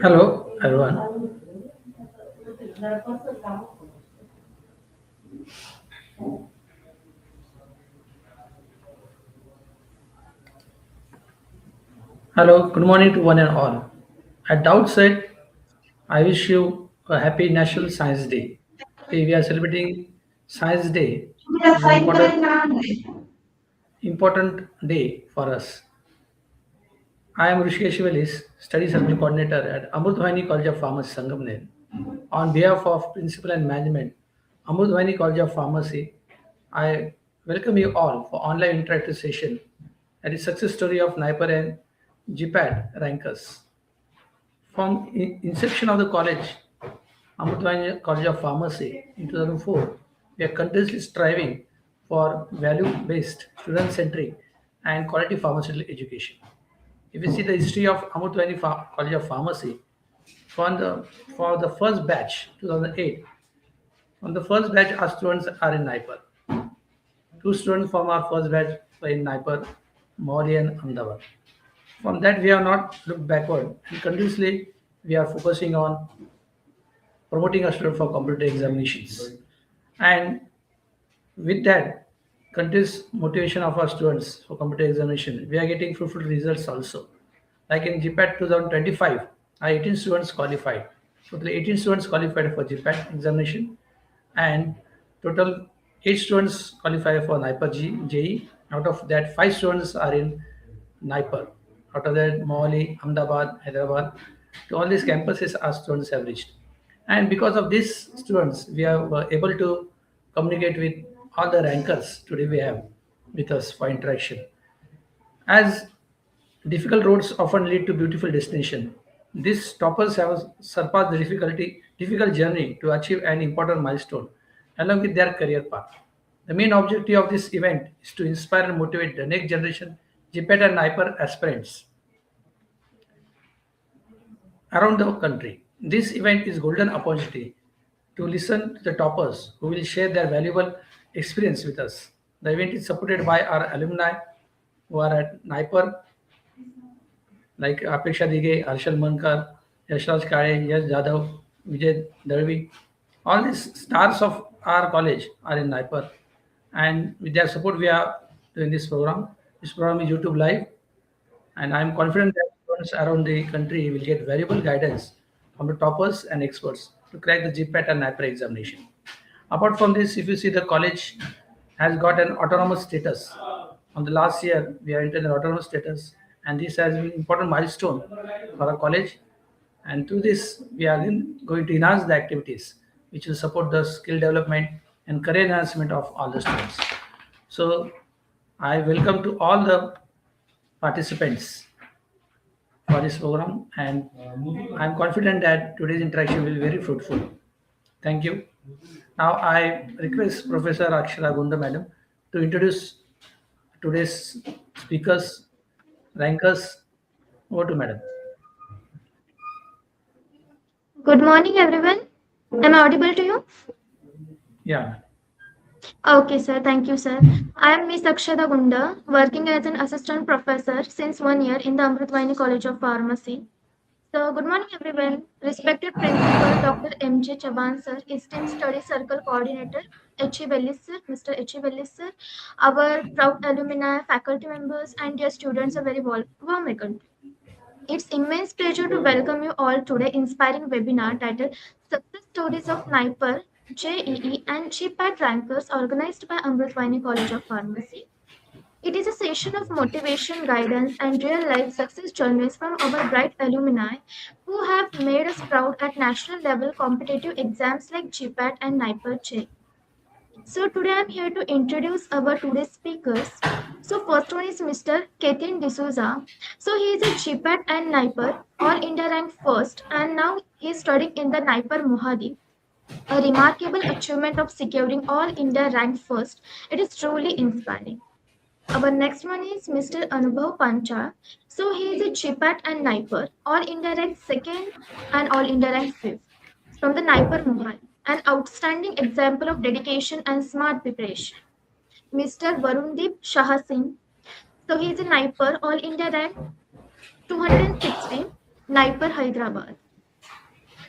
Hello, everyone. Hello, good morning to one and all. At the outset, I wish you a happy National Science Day. Okay, we are celebrating Science Day. It's an important day for us. I am Rishikesh Velis, Study Circle Coordinator at Amrutwani College of Pharmacy, Sangamner. On behalf of Principal and Management, Amrutwani College of Pharmacy, I welcome you all for online interactive session at the success story of NIPER and GPAT rankers. From inception of the college, Amrutwani College of Pharmacy in 2004, we are continuously striving for value-based, student-centric, and quality pharmaceutical education. If you see the history of Amrutwani College of Pharmacy, from the for the first batch, 2008, from the first batch, our students are in NIPER. Two students from our first batch were in NIPER, Mori and Ahmedabad. From that, we have not looked backward, and continuously we are focusing on promoting our students for competitive examinations. And with that, continuous motivation of our students for competitive examination, we are getting fruitful results also. Like in GPAT 2025, our 18 students qualified. Totally 18 students qualified for GPAT examination, and total 8 students qualified for NIPER JEE. Out of that, 5 students are in NIPER. Out of that, Mohali, Ahmedabad, Hyderabad, to all these campuses, our students have reached. And because of these students, we are able to communicate with all the rankers today we have with us for interaction. As difficult roads often lead to beautiful destination, these toppers have surpassed the difficult journey to achieve an important milestone along with their career path. The main objective of this event is to inspire and motivate the next generation GPET and NIPER aspirants around the country. This event is golden opportunity to listen to the toppers who will share their valuable experience with us. The event is supported by our alumni who are at NIPER like Apeksha Dige, Arshal Mankar, Yashraj Kare, Yash Jadhav, Vijay Darvi. All these stars of our college are in NIPER. And with their support, we are doing this program. This program is YouTube Live. And I'm confident that students around the country will get valuable guidance from the toppers and experts to crack the GPAT and NIPER examination. Apart from this, if you see the college has got an autonomous status. On the last year, we are entered an autonomous status, and this has been important milestone for our college. And through this, we are going to enhance the activities which will support the skill development and career enhancement of all the students. So, I welcome to all the participants for this program, and I'm confident that today's interaction will be very fruitful. Thank you. Now I request Professor Akshara Gunda Madam to introduce today's speakers, rankers. Over to Madam. Good morning, everyone. Am I audible to you? Yeah. Okay, sir. Thank you, sir. I am Miss Akshada Gunda, working as an assistant professor since 1 year in the Amrutwani College of Pharmacy. So, good morning, everyone. Respected Principal Dr. M.J. Chaban, sir, Esteemed Study Circle Coordinator, H.E. Bellis, sir, Mr. H.E. Bellis, sir, our proud alumni, faculty members, and dear students, a very warm welcome. It's immense pleasure to welcome you all today inspiring webinar titled Success Stories of NIPER, JEE and GPAT Rankers organized by Amrutwani College of Pharmacy. It is a session of motivation, guidance, and real life success journeys from our bright alumni who have made us proud at national level competitive exams like GPAT and NIPER JEE. So today I'm here to introduce our today's speakers. So first one is Mr. Ketin D'Souza. So he is a GPAT and NIPER, all India rank first, and now he is studying in the NIPER Mohali. A remarkable achievement of securing all India rank first. It is truly inspiring. Our next one is Mr. Anubhav Pancha. So he is a GPAT and NIPER, all India rank second and all India rank fifth from the NIPER Mohali, an outstanding example of dedication and smart preparation. Mr. Varundeep Shah Singh. So he is a NIPER, All India rank 260, NIPER Hyderabad.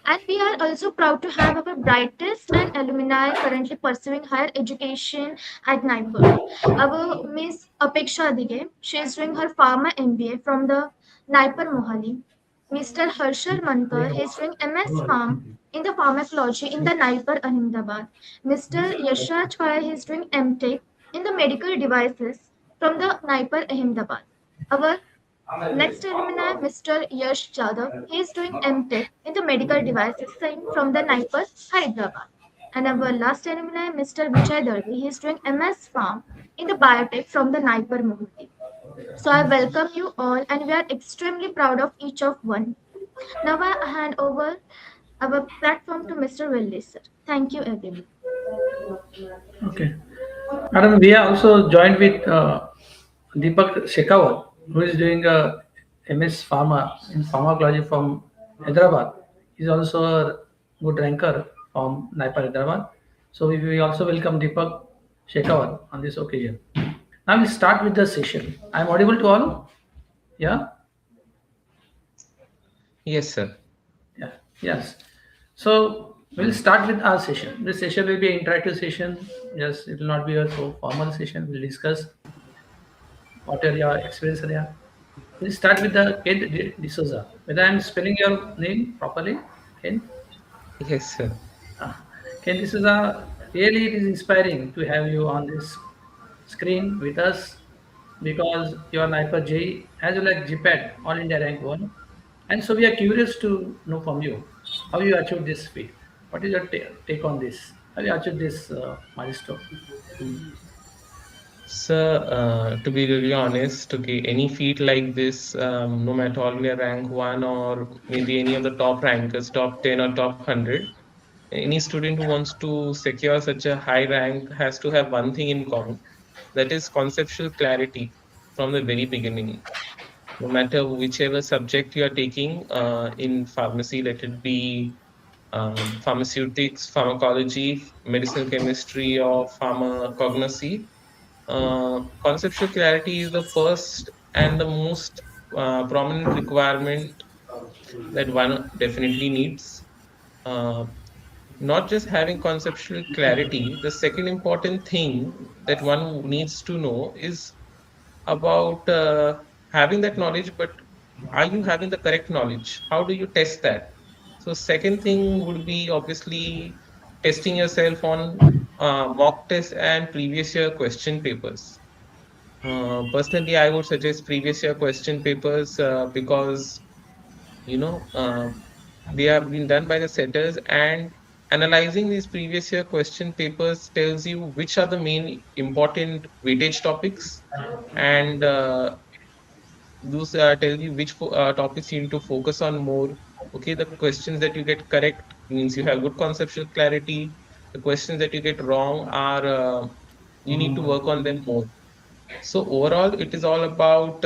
And we are also proud to have our brightest and alumni currently pursuing higher education at NIPER. Our Miss Apeksha Dige, she is doing her Pharma MBA from the NIPER Mohali. Mr. Harshal Mankar, he is doing MS Pharm in the pharmacology in the NIPER Ahmedabad. Mr. Yashraj Pai, he is doing MTech in the medical devices from the NIPER Ahmedabad. Our next alumni, Mr. Yash Jadhav. He is doing MTech in the medical devices same from the NIPER, Hyderabad. And our last alumni, Mr. Vijay Darvi. He is doing MS Farm in the biotech from the NIPER Mumbai. So I welcome you all and we are extremely proud of each of one. Now I hand over our platform to Mr. Willis, sir. Thank you everyone. Okay. Madam, we are also joined with Deepak Shekhawat, who is doing a MS Pharma in pharmacology from Hyderabad. He's also a good ranker from NIPER Hyderabad. So we also welcome Deepak Shekhawat on this occasion. Now we start with the session. I'm audible to all? Yeah? Yes, sir. Yeah. Yes. So we'll start with our session. This session will be an interactive session. Yes, it will not be a so formal session. We'll discuss what are your experience there. We'll start with the Kent D'Souza. Whether I'm spelling your name properly, Kent? Yes, sir. Kent D'Souza, really it is inspiring to have you on this screen with us because you are NIPER JEE as well as GPAT, All India Rank 1. And so we are curious to know from you how you achieved this feat. What is your take on this? How you achieved this milestone? Sir, to be really honest, okay, any feat like this, no matter all India rank one or maybe any of the top rankers, top 10 or top 100, any student who wants to secure such a high rank has to have one thing in common. That is conceptual clarity from the very beginning. No matter whichever subject you are taking in pharmacy, let it be pharmaceutics, pharmacology, medicinal chemistry, or pharmacognosy. Conceptual clarity is the first and the most prominent requirement that one definitely needs. Uh, Not just having conceptual clarity, the second important thing that one needs to know is about having that knowledge, but are you having the correct knowledge? How do you test that? So, second thing would be obviously testing yourself on mock tests and previous year question papers. Personally, I would suggest previous year question papers because you know they have been done by the setters, and analyzing these previous year question papers tells you which are the main important weightage topics, and those tell you which topics you need to focus on more. Okay, the questions that you get correct means you have good conceptual clarity. The questions that you get wrong are you need to work on them more. So overall, it is all about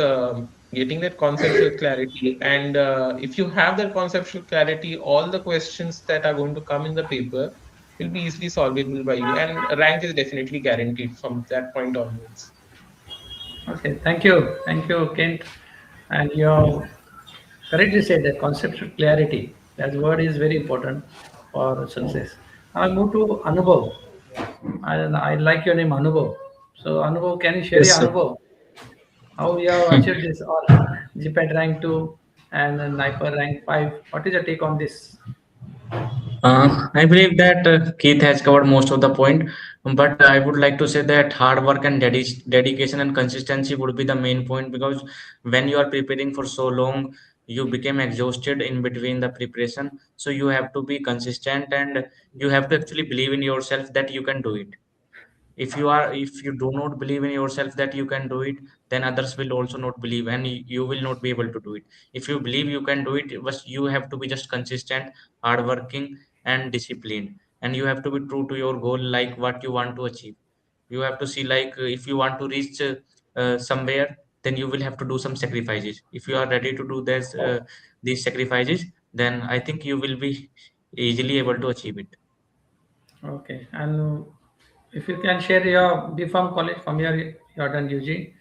getting that conceptual clarity. And if you have that conceptual clarity, all the questions that are going to come in the paper will be easily solvable by you. And a rank is definitely guaranteed from that point onwards. Okay, thank you, Kent. And you correctly said that conceptual clarity, that word is very important for success. Now I move to Anubhav. I like your name Anubhav. So Anubhav, can you share Yes, your sir. Anubhav? How you have achieved this all GPAT rank 2 and then NIPER rank 5? What is your take on this? I believe that Keith has covered most of the point, but I would like to say that hard work and dedication and consistency would be the main point because when you are preparing for so long, you become exhausted in between the preparation. So you have to be consistent and you have to actually believe in yourself that you can do it. If you do not believe in yourself that you can do it, then others will also not believe and you will not be able to do it. If you believe you can do it, but you have to be just consistent, hardworking, and disciplined, and you have to be true to your goal, like what you want to achieve. You have to see, like, if you want to reach somewhere, then you will have to do some sacrifices. If you are ready to do this these sacrifices, then I think you will be easily able to achieve it. Okay, and if you can share your B Farm college from your you have done UG.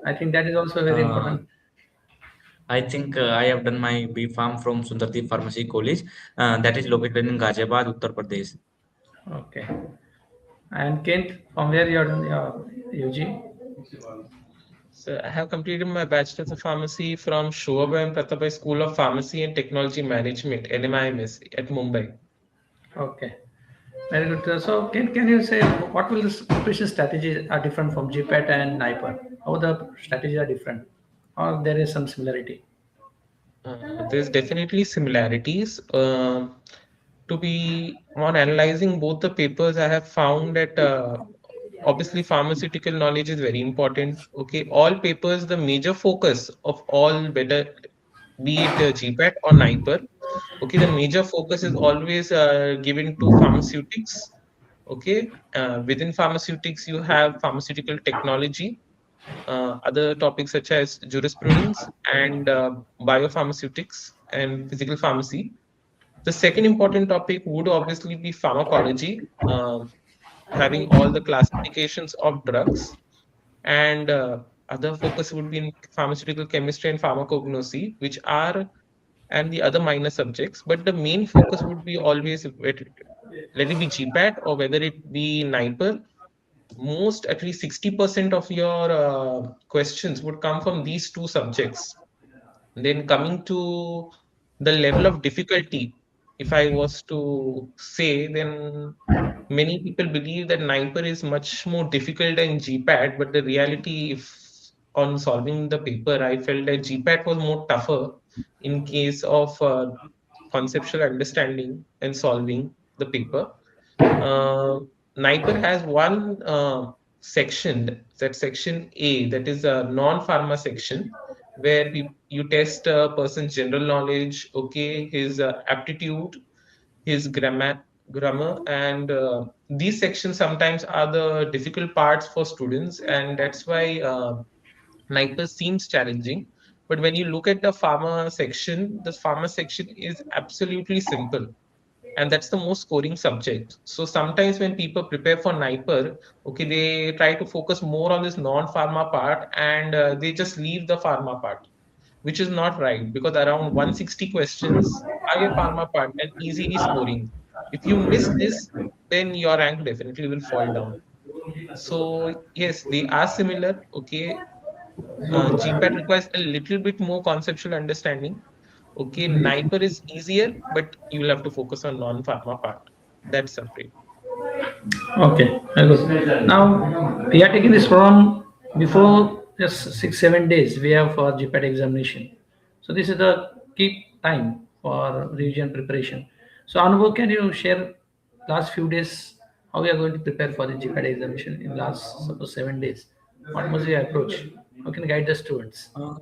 I think that is also very Uh, important. I think I have done my B Farm from Sundardeep Pharmacy College, that is located in Ghaziabad, Uttar Pradesh. Okay. And Kent, from where you are done your UG? So I have completed my bachelor's of pharmacy from Shobha and Pratapai School of Pharmacy and Technology Management, NMIMS, at Mumbai. Okay. Very good. So, can you say what will the preparation strategies are different from GPAT and NIPER? How the strategies are different, or there is some similarity? There's definitely similarities. To be on analyzing both the papers, I have found that obviously pharmaceutical knowledge is very important. Okay, all papers, the major focus of all, whether be it GPAT or NIPER, okay, the major focus is always given to pharmaceutics. Okay, within pharmaceutics, you have pharmaceutical technology, other topics such as jurisprudence and biopharmaceutics and physical pharmacy. The second important topic would obviously be pharmacology, having all the classifications of drugs, and other focus would be in pharmaceutical chemistry and pharmacognosy, which are and the other minor subjects. But the main focus would be always, let it be GPAT or whether it be NIPER, most at least 60% of your questions would come from these two subjects. Then coming to the level of difficulty, if I was to say, then many people believe that NIPER is much more difficult than GPAT, but the reality, if on solving the paper, I felt that GPAT was more tougher in case of conceptual understanding and solving the paper. Uh, NIPER has one section, that section A, that is a non-pharma section, where you test a person's general knowledge, okay, his aptitude, his grammar, and these sections sometimes are the difficult parts for students, and that's why NIPER seems challenging. But when you look at the pharma section is absolutely simple, and that's the most scoring subject. So sometimes when people prepare for NIPER, okay, they try to focus more on this non-pharma part, and they just leave the pharma part, which is not right, because around 160 questions are a pharma part and easily scoring. If you miss this, then your rank definitely will fall down. So yes, they are similar. Okay, GPAT requires a little bit more conceptual understanding. Okay, NIPER is easier, but you will have to focus on non-pharma part. That's separate. Okay, very good. Now we are taking this from before just 6 7 days. We have for GPAT examination. So this is the key time for revision preparation. So Anubhav, can you share last few days how we are going to prepare for the GPAT examination in last suppose 7 days? What must we approach? How can guide the students? Uh,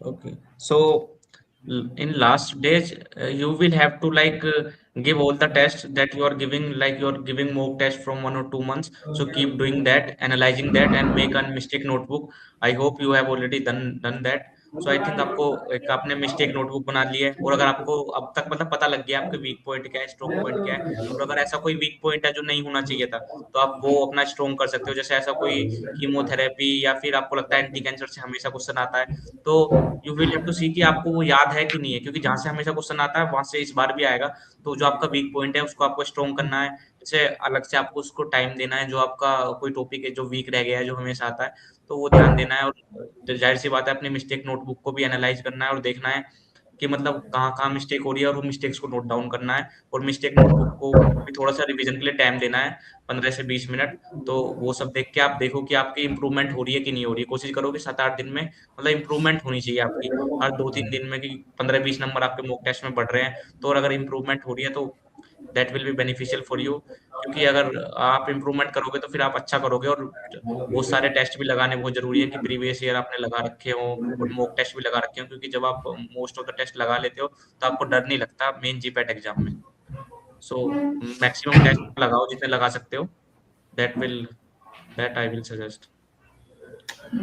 Okay. So in last days, you will have to give all the tests that you are giving, like you are giving mock test from 1 or 2 months. So keep doing that, analyzing that, and make a mistake notebook. I hope you have already done that. So I think आपको एक आपने mistake notebook बना ली है, और अगर आपको अब तक मतलब पता लग गया आपके वीक पॉइंट क्या है, स्ट्रॉन्ग पॉइंट क्या है, और अगर ऐसा कोई वीक पॉइंट है जो नहीं होना चाहिए था, तो आप वो अपना स्ट्रॉन्ग कर सकते हो। जैसे ऐसा कोई कीमोथेरेपी, या फिर आपको लगता है एंटी कैंसर से हमेशा क्वेश्चन आता है, तो यू विल हैव टू सी कि आपको वो याद है कि नहीं है, क्योंकि जहां से हमेशा क्वेश्चन आता है वहां से इस बार भी आएगा। तो जो आपका वीक पॉइंट है उसको आपको स्ट्रॉन्ग करना है। जैसे अलग से आपको उसको टाइम देना है, जो आपका कोई टॉपिक है जो वीक रह गया है जो हमेशा आता है, तो वो ध्यान देना है। और जाहिर सी बात है, अपनी मिस्टेक नोटबुक को भी एनालाइज करना है और देखना है कि मतलब कहाँ-कहाँ मिस्टेक हो रही है, और वो मिस्टेक्स को नोट डाउन करना है। और मिस्टेक नोटबुक को भी थोड़ा-सा रिवीजन के लिए टाइम देना है, 15 से 20 मिनट। तो वो सब देख के आप देखो कि आपकी इम्प्रूवमेंट हो रही है कि नहीं हो रही है। कोशिश करो कि 7-8 दिन में मतलब इम्प्रूवमेंट होनी चाहिए आपकी। हर 2-3 दिन में कि 15-20 नंबर आपके मॉक टेस्ट में बढ़ रहे हैं। तो और अगर इम्प्रूवमेंट हो रही है तो that will be beneficial for you, क्योंकि अगर आप इम्प्रूवमेंट करोगे तो फिर आप अच्छा करोगे। और बहुत सारे टेस्ट भी लगाने बहुत ज़रूरी है कि प्रीवियस ईयर आपने लगा रखे हों, और मॉक टेस्ट भी लगा रखे हों, क्योंकि जब आप मोस्ट ऑफ द टेस्ट लगा लेते हो तो आपको डर नहीं लगता मेन जीपैट एग्जाम में। सो मैक्सिमम टेस्ट लगाओ जितने लगा सकते हो। That will that I will suggest.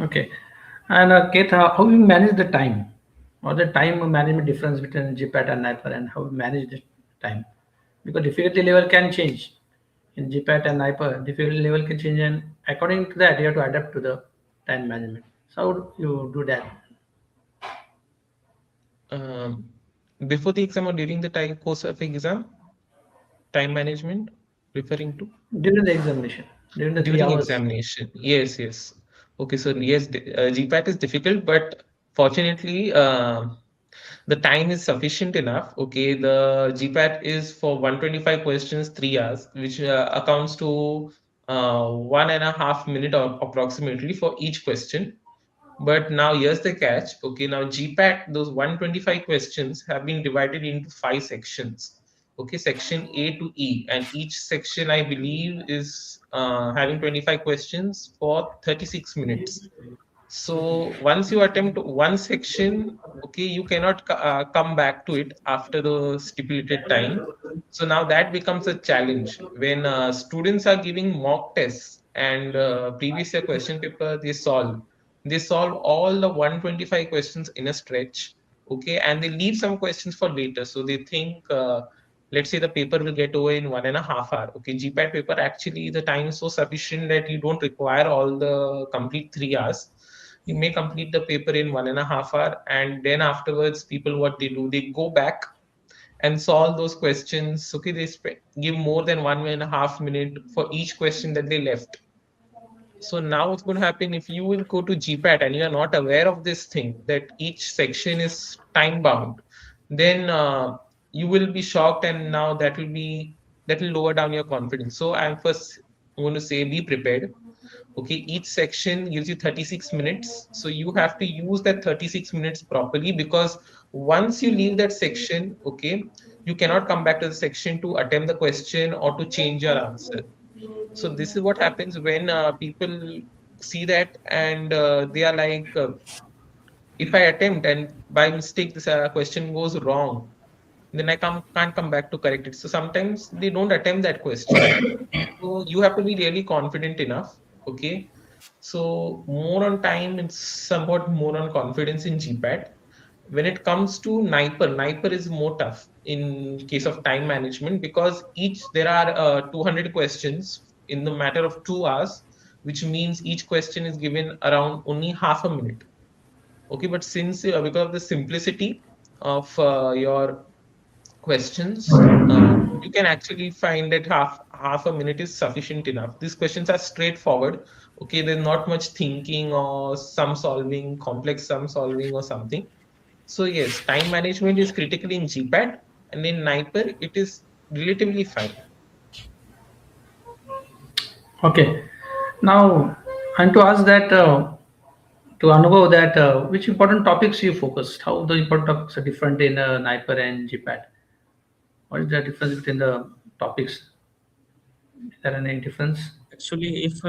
Okay. And Kate, how you manage the time or the time management difference between GPAT and NIPER and how you manage the time? Because difficulty level can change in GPAT and NIPER. Difficulty level can change, and according to that, you have to adapt to the time management. So how do you do that? Um, Before the exam or during the time course of exam, time management referring to During the examination, during the three during hours. examination. Yes, yes. Okay, so yes, GPAT is difficult, but fortunately, the time is sufficient enough. Okay, the GPAT is for 125 questions, 3 hours, which accounts to 1.5 minute or approximately for each question. But now here's the catch. Okay, now GPAT, those 125 questions have been divided into 5 sections. Okay, section A to E, and each section I believe is having 25 questions for 36 minutes. So once you attempt one section, okay, you cannot come back to it after the stipulated time. So now that becomes a challenge when students are giving mock tests and previous year question paper they solve all the 125 questions in a stretch, okay, and they leave some questions for later. So they think, let's say the paper will get over in 1.5 hour. Okay, GPAT paper actually the time is so sufficient that you don't require all the complete 3 hours. You may complete the paper in 1.5 hour, and then afterwards, people what they do, they go back and solve those questions. Okay, they give more than 1.5 minute for each question that they left. So now what's going to happen if you will go to GPAT and you are not aware of this thing that each section is time bound, then you will be shocked, and now that will lower down your confidence. So I'm first going to say be prepared. Okay, each section gives you 36 minutes, so you have to use that 36 minutes properly, because once you leave that section, okay, you cannot come back to the section to attempt the question or to change your answer. So this is what happens when people see that, and they are like, if I attempt and by mistake this question goes wrong, then I can't come back to correct it. So sometimes they don't attempt that question. So you have to be really confident enough. Okay. So more on time and somewhat more on confidence in GPAT. When it comes to NIPER is more tough in case of time management, because each there are 200 questions in the matter of 2 hours, which means each question is given around only half a minute. Okay, but since because of the simplicity of your questions, you can actually find that half a minute is sufficient enough. These questions are straightforward. Okay, there's not much thinking or sum solving, complex sum solving or something. So yes, time management is critical in GPAT, and in NIPER it is relatively fine. Okay. Now, and to ask that, to Anubhav, that which important topics you focused? How the important topics are different in NIPER and GPAT? What is the difference between the topics? Is there any difference? Actually, if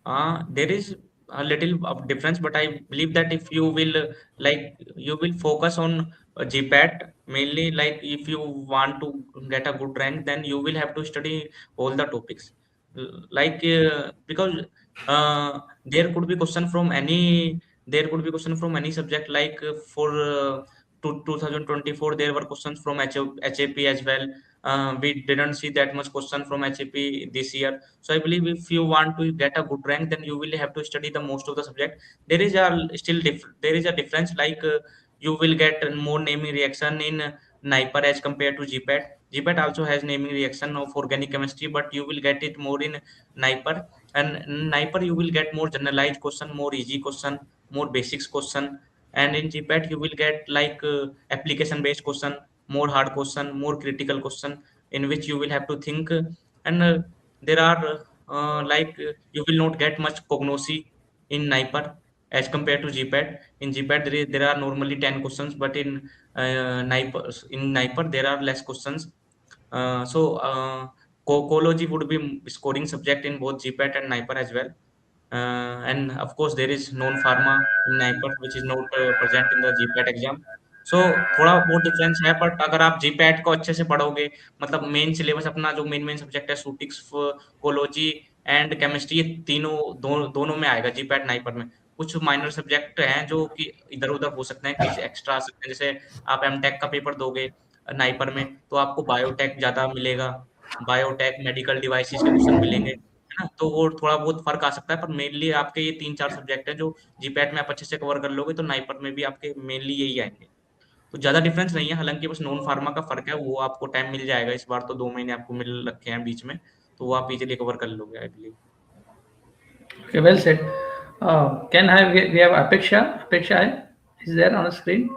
uh, there is a little of difference, but I believe that if you will you will focus on GPAT mainly, like if you want to get a good rank, then you will have to study all the topics. Because there could be question from any subject, like for 2024 there were questions from HAP as well. We didn't see that much question from HAP this year. So I believe if you want to get a good rank, then you will have to study the most of the subject. There is a difference, you will get more naming reaction in NIPER as compared to GPAT. GPAT also has naming reaction of organic chemistry, but you will get it more in NIPER. And in NIPER you will get more generalized question, more easy question, more basics question. And in GPAT you will get application based question, more hard question, more critical question, in which you will have to think. And there are you will not get much cognosy in NIPER as compared to GPAT. In GPAT there are normally 10 questions, but in NIPER there are less questions. Coology would be scoring subject in both GPAT and NIPER as well. And of course there is non-pharma in NIPER, which is not present in the GPAT exam. So थोड़ा बहुत difference है, but अगर आप GPAT को अच्छे से पढ़ोगे, मतलब मेन सिलेबस अपना जो मेन मेन सब्जेक्ट है, सूटिक्स, कोलोजी एंड केमिस्ट्री, ये तीनों दोनों में आएगा जीपैट नाइपर में। कुछ माइनर सब्जेक्ट हैं जो कि इधर उधर हो सकते हैं, किसी एक्स्ट्रा आ सकते हैं, जैसे आप एमटेक का पेपर दोगे नाइपर में, तो आपको बायोटेक ज्यादा मिलेगा, बायोटेक मेडिकल डिवाइसेस के क्वेश्चन मिलेंगे, है ना, तो वो थोड़ा बहुत फर्क आ सकता है, पर मेनली आपके ये 3-4 सब्जेक्ट है जो जीपैट में आप अच्छे से कवर कर लोगे, तो नाइपर में भी आपके मेनली यही आएंगे। तो ज्यादा डिफरेंस नहीं है, हालांकि बस नॉन फार्मा का फर्क है, वो आपको टाइम मिल जाएगा, इस बार तो 2 महीने आपको मिल रखे हैं बीच में, तो वो आप इजीली कवर कर लोगे I believe. Okay, well said. Can I we have Apeksha? Apeksha is there on the screen?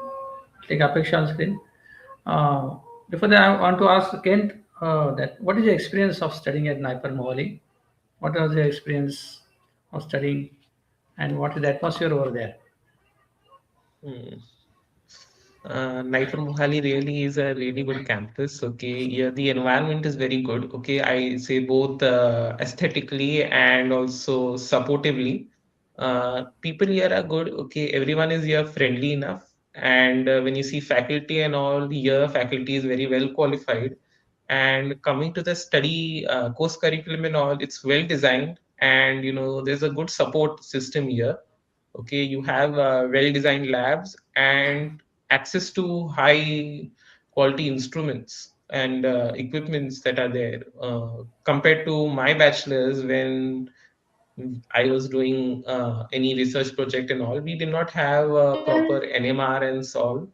Click Apeksha on screen. Before that, I want to ask Kent that what is your experience of studying at NIPER Mohali? What was your experience of studying, and what is the atmosphere over there? Hmm. NIPER Mohali really is a really good campus. Okay, yeah, the environment is very good. Okay, I say both aesthetically and also supportively. People here are good. Okay, everyone is here friendly enough, and when you see faculty and all, here faculty is very well qualified. And coming to the study course curriculum and all, it's well designed, and there's a good support system here. Okay, you have well designed labs and access to high quality instruments and equipments that are there compared to my bachelor's. When I was doing any research project and all, we did not have proper NMR and so all.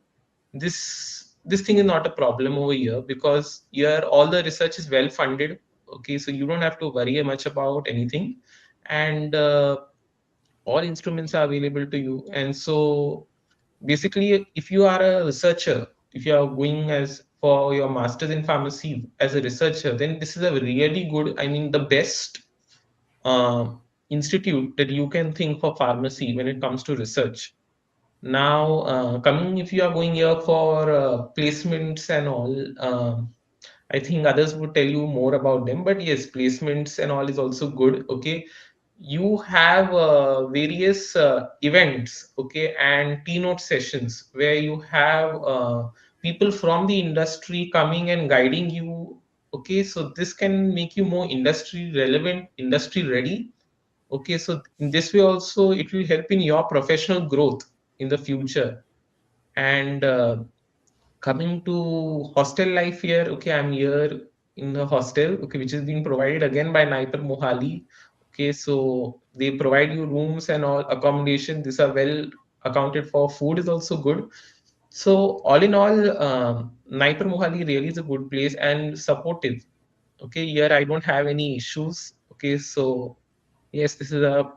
This thing is not a problem over here because here all the research is well funded. Okay, so you don't have to worry much about anything, and all instruments are available to you. And so basically, if you are a researcher, if you are going as for your master's in pharmacy as a researcher, then this is a really good, I mean, the best uh, institute that you can think for pharmacy when it comes to research. Now, coming if you are going here for placements and all, I think others would tell you more about them. But yes, placements and all is also good. Okay, you have various events, okay, and keynote sessions where you have people from the industry coming and guiding you. Okay, so this can make you more industry relevant, industry ready. Okay, so in this way also it will help in your professional growth in the future. And coming to hostel life here, okay, I'm here in the hostel, okay, which is being provided again by NIPER Mohali. Okay, so they provide you rooms and all accommodation. These are well accounted for. Food is also good. So all in all, NIPER Mohali really is a good place and supportive. Okay, here I don't have any issues. Okay, so yes, this is a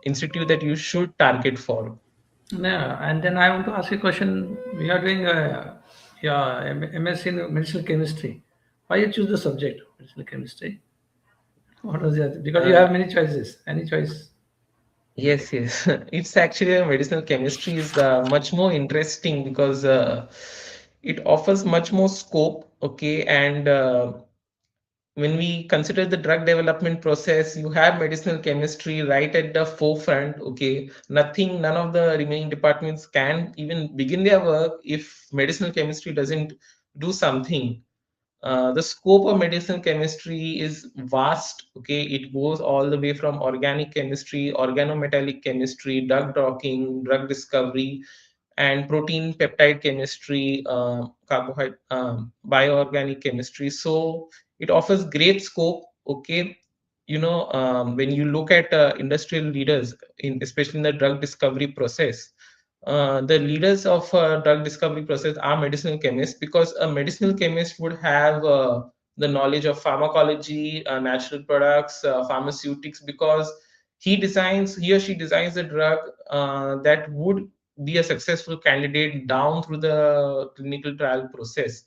institute that you should target for. Yeah, and then I want to ask you a question. We are doing yeah, MSc in medicinal chemistry. Why you choose the subject medicinal chemistry? What was that? Because you Uh, have many choices. Any choice? Yes, yes. It's actually medicinal chemistry is much more interesting because it offers much more scope. Okay, and when we consider the drug development process, you have medicinal chemistry right at the forefront. Okay, none of the remaining departments can even begin their work if medicinal chemistry doesn't do something. The scope of medicinal chemistry is vast. Okay, it goes all the way from organic chemistry, organometallic chemistry, drug docking, drug discovery, and protein peptide chemistry, carbohydrate, bioorganic chemistry. So it offers great scope. Okay, when you look at industrial leaders, especially in the drug discovery process, the leaders of drug discovery process are medicinal chemists because a medicinal chemist would have the knowledge of pharmacology, natural products, pharmaceutics, because he or she designs a drug that would be a successful candidate down through the clinical trial process.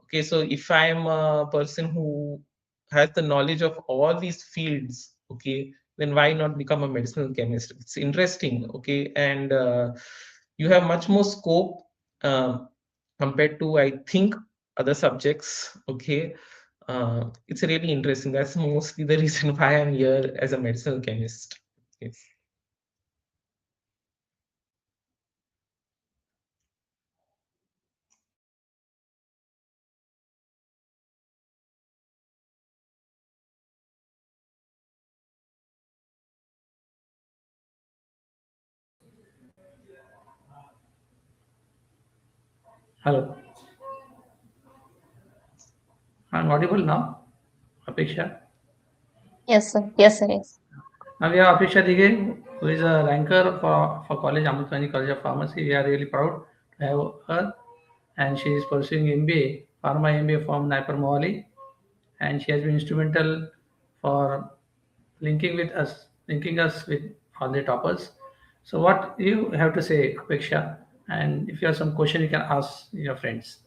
Okay, so if I'm a person who has the knowledge of all these fields, okay, then why not become a medicinal chemist? It's interesting, okay, and you have much more scope compared to, I think, other subjects. Okay, it's really interesting. That's mostly the reason why I'm here as a medicinal chemist. Yes. Hello. I'm audible now, Apeksha. Yes, sir. Yes, sir. Yes. Now we have Apisha Dige, who is a ranker for College Amrutwani College of Pharmacy. We are really proud to have her, and she is pursuing MBA, Pharma MBA from NIPER Mohali, and she has been instrumental for linking us with all the toppers. So, what you have to say, Apeksha? And if you have some question, you can ask your friends.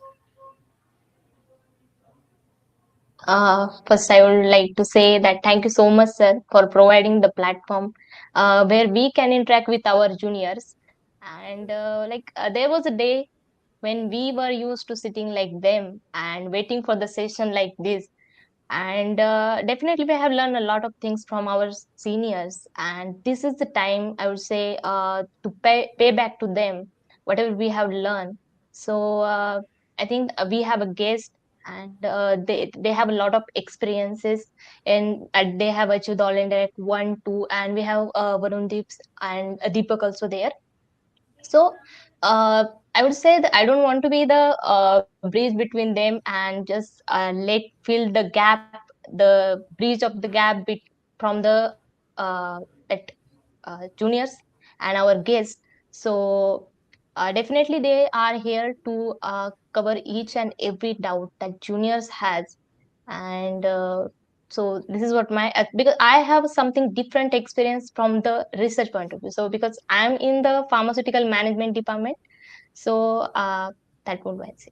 First, I would like to say that thank you so much, sir, for providing the platform where we can interact with our juniors. And there was a day when we were used to sitting like them and waiting for the session like this. And definitely, we have learned a lot of things from our seniors. And this is the time I would say to pay back to them whatever we have learned. So I think we have a guest, and they have a lot of experiences, and they have achieved all indirect 1, 2, and we have Varun Deeps and Deepak also there. So uh, I would say that I don't want to be the bridge between them and just let fill the gap, the bridge of the gap from the at juniors and our guests. So definitely they are here to cover each and every doubt that juniors has. And so this is what my because I have something different experience from the research point of view. So because I'm in the pharmaceutical management department, so that would be it.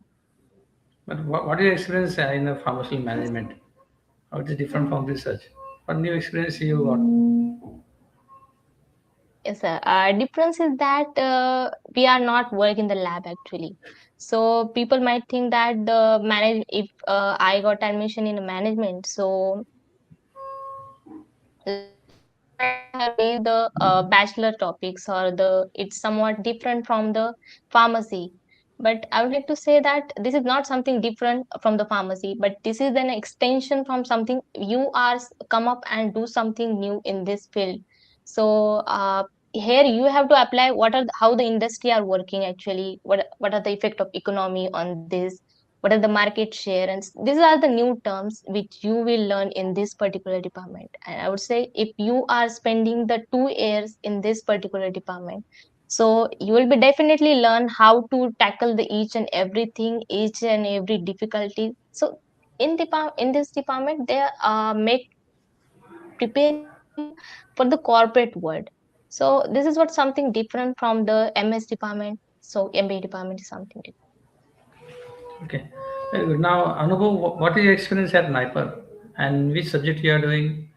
But what is your experience in the pharmaceutical management? How it is different from research? What new experience you got? Yes, sir. Difference is that we are not working in the lab actually. So people might think that the manage if I got admission in management, so might have be the bachelor topics, or the it's somewhat different from the pharmacy. But I would like to say that this is not something different from the pharmacy, but this is an extension from something you are come up and do something new in this field. So here you have to apply how the industry are working actually, what are the effect of economy on this, what are the market share, and these are the new terms which you will learn in this particular department. And I would say if you are spending the 2 years in this particular department, so you will be definitely learn how to tackle the each and everything, each and every difficulty. So in this department they make prepare you for the corporate world. So this is what something different from the MS department. So MBA department is something different. Okay, very good. Now, Anubhav, what is your experience at NIPER and which subject you are doing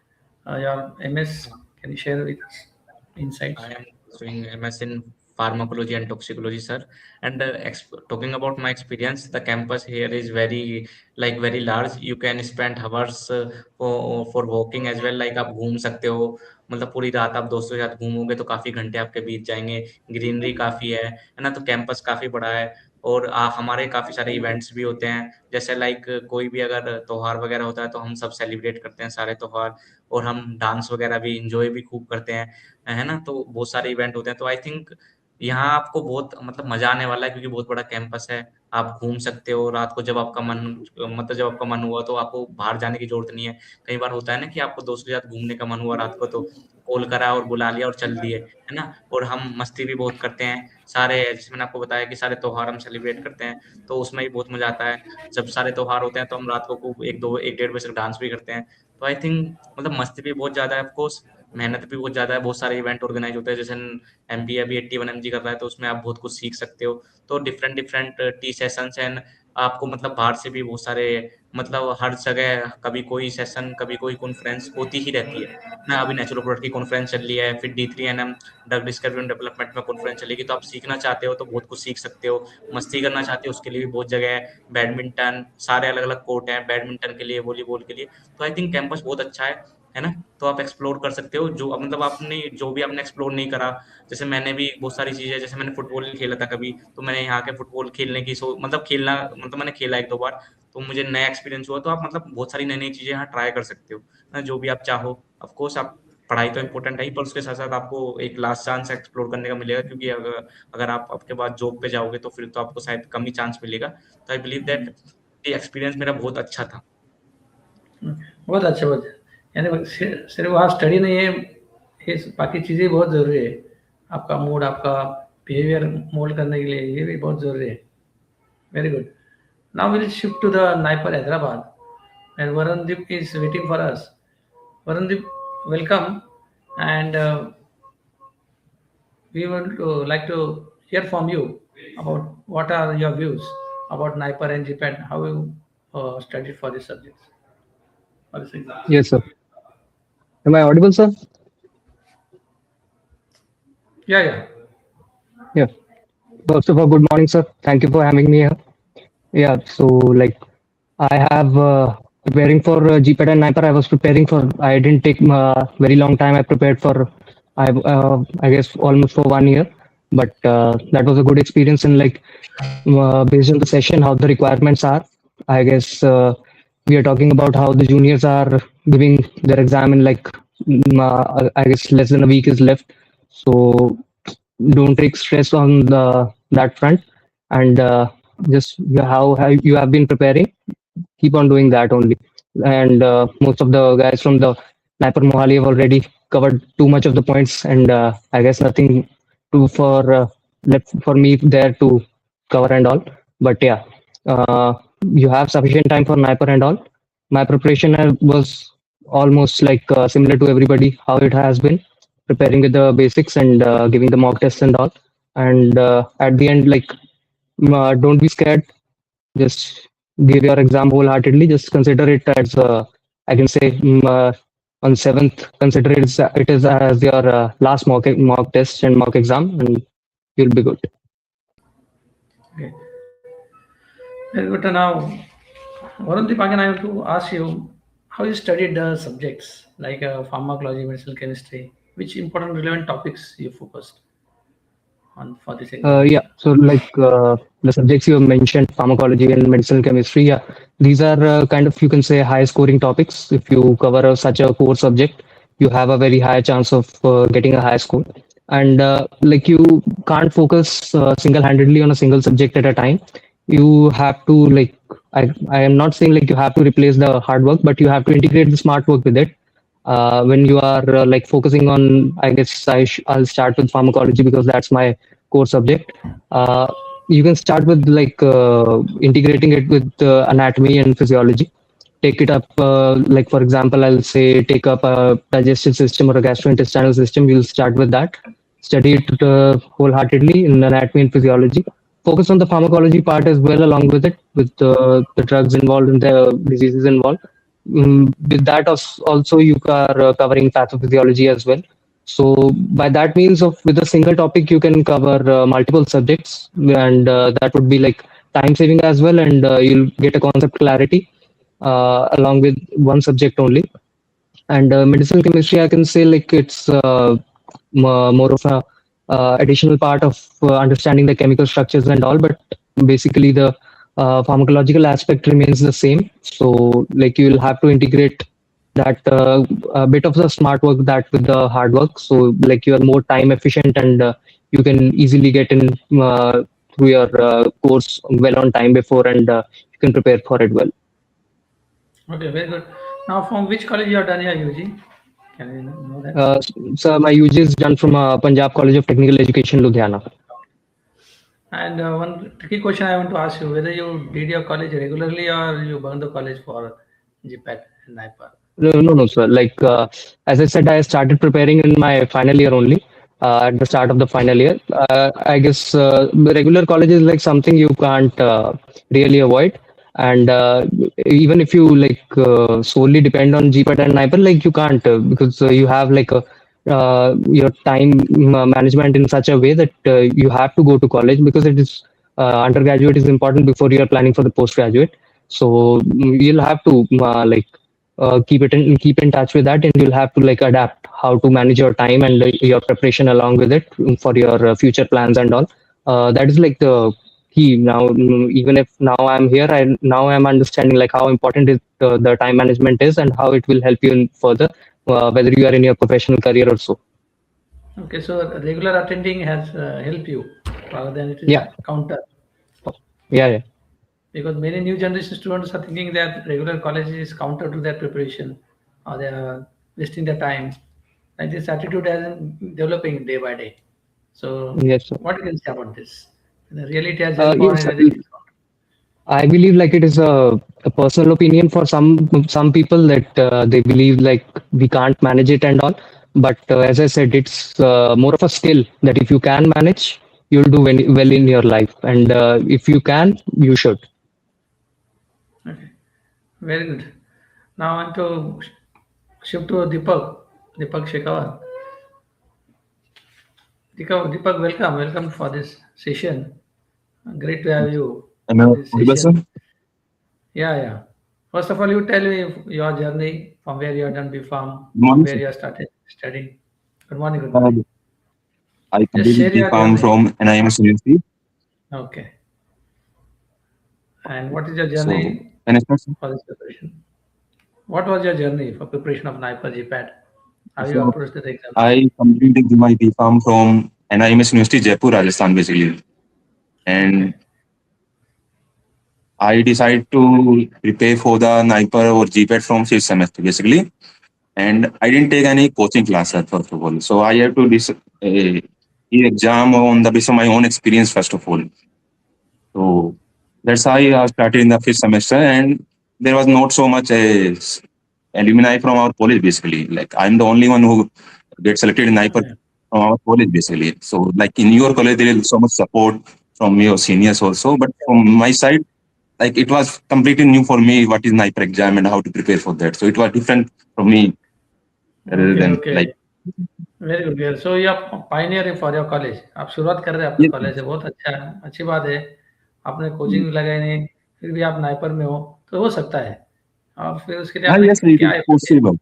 your MS? Can you share with us insights? I am pursuing MS in pharmacology and toxicology, sir. And talking about my experience, the campus here is very large. You can spend hours for walking as well. Like आप घूम सकते हो, मतलब पूरी रात आप दोस्तों के साथ घूमोगे तो काफी घंटे आपके बीत जाएंगे। ग्रीनरी काफी है ना? तो कैंपस काफी बड़ा है। और हमारे काफी सारे इवेंट्स भी होते हैं, जैसे लाइक कोई भी अगर त्योहार वगैरह होता है तो हम सब सेलिब्रेट करते हैं सारे त्योहार। और हम डांस वगैरह भी इंजॉय भी खूब करते हैं, है ना? तो बहुत सारे इवेंट होते हैं, तो आई थिंक यहाँ आपको बहुत मतलब मजा आने वाला है, क्योंकि बहुत बड़ा कैंपस है। आप घूम सकते हो रात को, जब आपका मन हुआ तो आपको बाहर जाने की जरूरत नहीं है। कई बार होता है ना कि आपको दोस्तों के साथ घूमने का मन हुआ रात को, तो कॉल करा और बुला लिया और चल दिए, है ना? और हम मस्ती भी बहुत करते हैं सारे, जैसे मैंने आपको बताया कि सारे त्योहार हम सेलिब्रेट करते हैं, तो उसमें भी बहुत मजा आता है। जब सारे त्योहार होते हैं तो हम रात को खूब 1-1 डेढ़ बजे तक डांस भी करते हैं। तो आई थिंक मतलब मस्ती भी बहुत ज्यादा है, ऑफकोर्स मेहनत भी बहुत ज़्यादा है, बहुत सारे इवेंट ऑर्गेनाइज होते हैं, जैसे एमबीए अभी 81 एमजी कर रहा है, तो उसमें आप बहुत कुछ सीख सकते हो। तो different different T sessions and आपको मतलब बाहर से भी बहुत सारे, मतलब हर जगह कभी कोई सेशन कभी कोई कॉन्फ्रेंस होती ही रहती है ना? अभी नेचुरल प्रोडक्ट की कॉन्फ्रेंस चल रही है, फिर D3NM drug discovery and development में कॉन्फ्रेंस चलेगी, तो आप सीखना चाहते हो तो बहुत कुछ सीख सकते हो। मस्ती करना चाहते हो उसके लिए भी बहुत जगह है, बैडमिंटन सारे अलग अलग कोर्ट हैं बैडमिंटन के लिए, वॉलीबॉल के लिए। तो आई थिंक कैंपस बहुत अच्छा है ना? तो आप एक्सप्लोर कर सकते हो जो मतलब आपने जो भी आपने एक्सप्लोर नहीं करा। जैसे मैंने भी बहुत सारी चीजें, जैसे मैंने फुटबॉल नहीं खेला था कभी, तो मैंने यहाँ के फुटबॉल खेलने की मतलब खेलना, मतलब मैंने खेला 1-2 बार, तो मुझे नया एक्सपीरियंस हुआ। तो आप मतलब बहुत सारी नई नई चीजें यहाँ ट्राई कर सकते हो ना, जो भी आप चाहो। ऑफ कोर्स आप पढ़ाई तो इम्पोर्टेंट है ही, पर उसके साथ साथ आपको एक लास्ट चांस एक्सप्लोर करने का मिलेगा, क्योंकि अगर अगर आप आपके बाद जॉब पे जाओगे तो फिर तो आपको शायद कम ही चांस मिलेगा। तो आई बिलीव दैट ये एक्सपीरियंस मेरा बहुत अच्छा था। बहुत अच्छा, बहुत यानी सिर्फ वहाँ स्टडी नहीं है, ये बाकी चीज़ें बहुत ज़रूरी है। आपका मूड, आपका बिहेवियर मोल्ड करने के लिए ये भी बहुत ज़रूरी है। Very good. Now will shift to the NIPER Hyderabad and Varundeep is waiting for us. Varundeep, welcome, and we would like to hear from you about what are your views about NIPER and GPAT, how you studied for these subjects. For this exam. Yes, sir. Am I audible, sir? Yeah. Yeah. First of all, good morning, sir. Thank you for having me here. Yeah. So, like, I have preparing for GPAT and NIPER. I was preparing for. I didn't take very long time. I prepared for. I guess almost for 1 year. But that was a good experience. And like, based on the session, how the requirements are. I guess we are talking about how the juniors are giving their exam in like. I guess less than a week is left. So don't take stress on that front, and just how you have been preparing, keep on doing that only. And most of the guys from the Sniper Mohali have already covered too much of the points, and I guess nothing to for left for me there to cover and all. But yeah, you have sufficient time for Sniper and all. My preparation was almost like similar to everybody how it has been, preparing with the basics and giving the mock tests and all. And at the end, like, don't be scared. Just give your exam wholeheartedly. Just consider it as, I can say, on 7th, consider it is as your last mock test and mock exam, and you'll be good. Okay. Very good. Now, Varundeep, again, I have to ask you how you studied the subjects like pharmacology, medicinal chemistry, which important relevant topics you focused on for this exam? Yeah, so like the subjects you have mentioned, pharmacology and medicinal chemistry, yeah, these are kind of, you can say, high scoring topics. If you cover such a core subject, you have a very high chance of getting a high score. And like, you can't focus single handedly on a single subject at a time. You have to, like, I am not saying like you have to replace the hard work, but you have to integrate the smart work with it. When you are like focusing on, I guess I'll start with pharmacology because that's my core subject. You can start with like integrating it with anatomy and physiology. Take it up, like for example, I'll say take up a digestive system or a gastrointestinal system. You'll start with that. Study it wholeheartedly in anatomy and physiology. Focus on the pharmacology part as well, along with it, with the drugs involved and the diseases involved. With that also you are covering pathophysiology as well. So by that means of with a single topic you can cover multiple subjects, and that would be like time saving as well, and you'll get a concept clarity along with one subject only. And medicinal chemistry, I can say like it's more of a additional part of understanding the chemical structures and all, but basically the pharmacological aspect remains the same. So like you'll have to integrate that a bit of the smart work that with the hard work. So like you are more time efficient, and you can easily get in through your course well on time before, and you can prepare for it well. Okay, very good. Now, from which college you are done your UG? Can I know that? So my UG is done from Punjab College of Technical Education, Ludhiana. And one tricky question I want to ask you, whether you did your college regularly or you burned the college for GPAT and NIPER? No, sir. Like as I said, I started preparing in my final year only. At the start of the final year, I guess the regular college is like something you can't really avoid. And even if you like solely depend on GPAT and NIPER, like you can't because you have like a your time management in such a way that you have to go to college because it is undergraduate is important before you are planning for the postgraduate. So you'll have to like keep in touch with that, and you'll have to like adapt how to manage your time and your preparation along with it for your future plans and all. That is like the key now. Even if now I'm here, I'm understanding like how important the time management is and how it will help you in further, whether you are in your professional career or so. Okay, so regular attending has helped you rather than it is Yeah. counter. Yeah. Because many new generation students are thinking that regular college is counter to their preparation. or they are wasting their time. Like this attitude has been developing day by day. So, Yes, sir. what you can say about this? Really, it has helped or Yes, anything? I believe like it is a personal opinion for some people that they believe like we can't manage it and all. But as I said, it's more of a skill that if you can manage, you'll do well in your life. And if you can, you should. Okay, very good. Now I want to shift to Deepak Shekhawat. Deepak, welcome for this session. Great to have you Am I on this audible, sir? session. Yeah. First of all, you tell me your journey from where you have done B.Pharm, Good from morning, where sir. you have started studying. Good morning. Uh, I Just completed share your B.Pharm journey. from NIMS University. Okay. And what is your So, journey can I start, sir? for this preparation? What was your journey for preparation of NIPER GPAT? How you So, approached the exam? I completed my B.Pharm from NIMS University, Jaipur, Rajasthan, basically. And Okay. I decided to prepare for the NIPER or GPAT from 6th semester, basically. And I didn't take any coaching classes, first of all. So, I have to exam on the basis of my own experience, first of all. So, that's how I started in the 5th semester. And there was not so much alumni from our college, basically. Like, I'm the only one who gets selected in NIPER Yeah. from our college, basically. So, like, in your college, there is so much support from your seniors also. But from my side, like, it was completely new for me what is NIPER exam and how to prepare for that. So, it was different from me rather than, Okay. like, very good very so ये आप pioneer for your college आप शुरुआत कर रहे हैं अपने yes, college से बहुत अच्छा है अच्छी बात है आपने कोचिंग लगाई नहीं फिर भी आप नाइपर में हो तो हो सकता है और फिर उसके लिए आपने yes, it क्या is possible.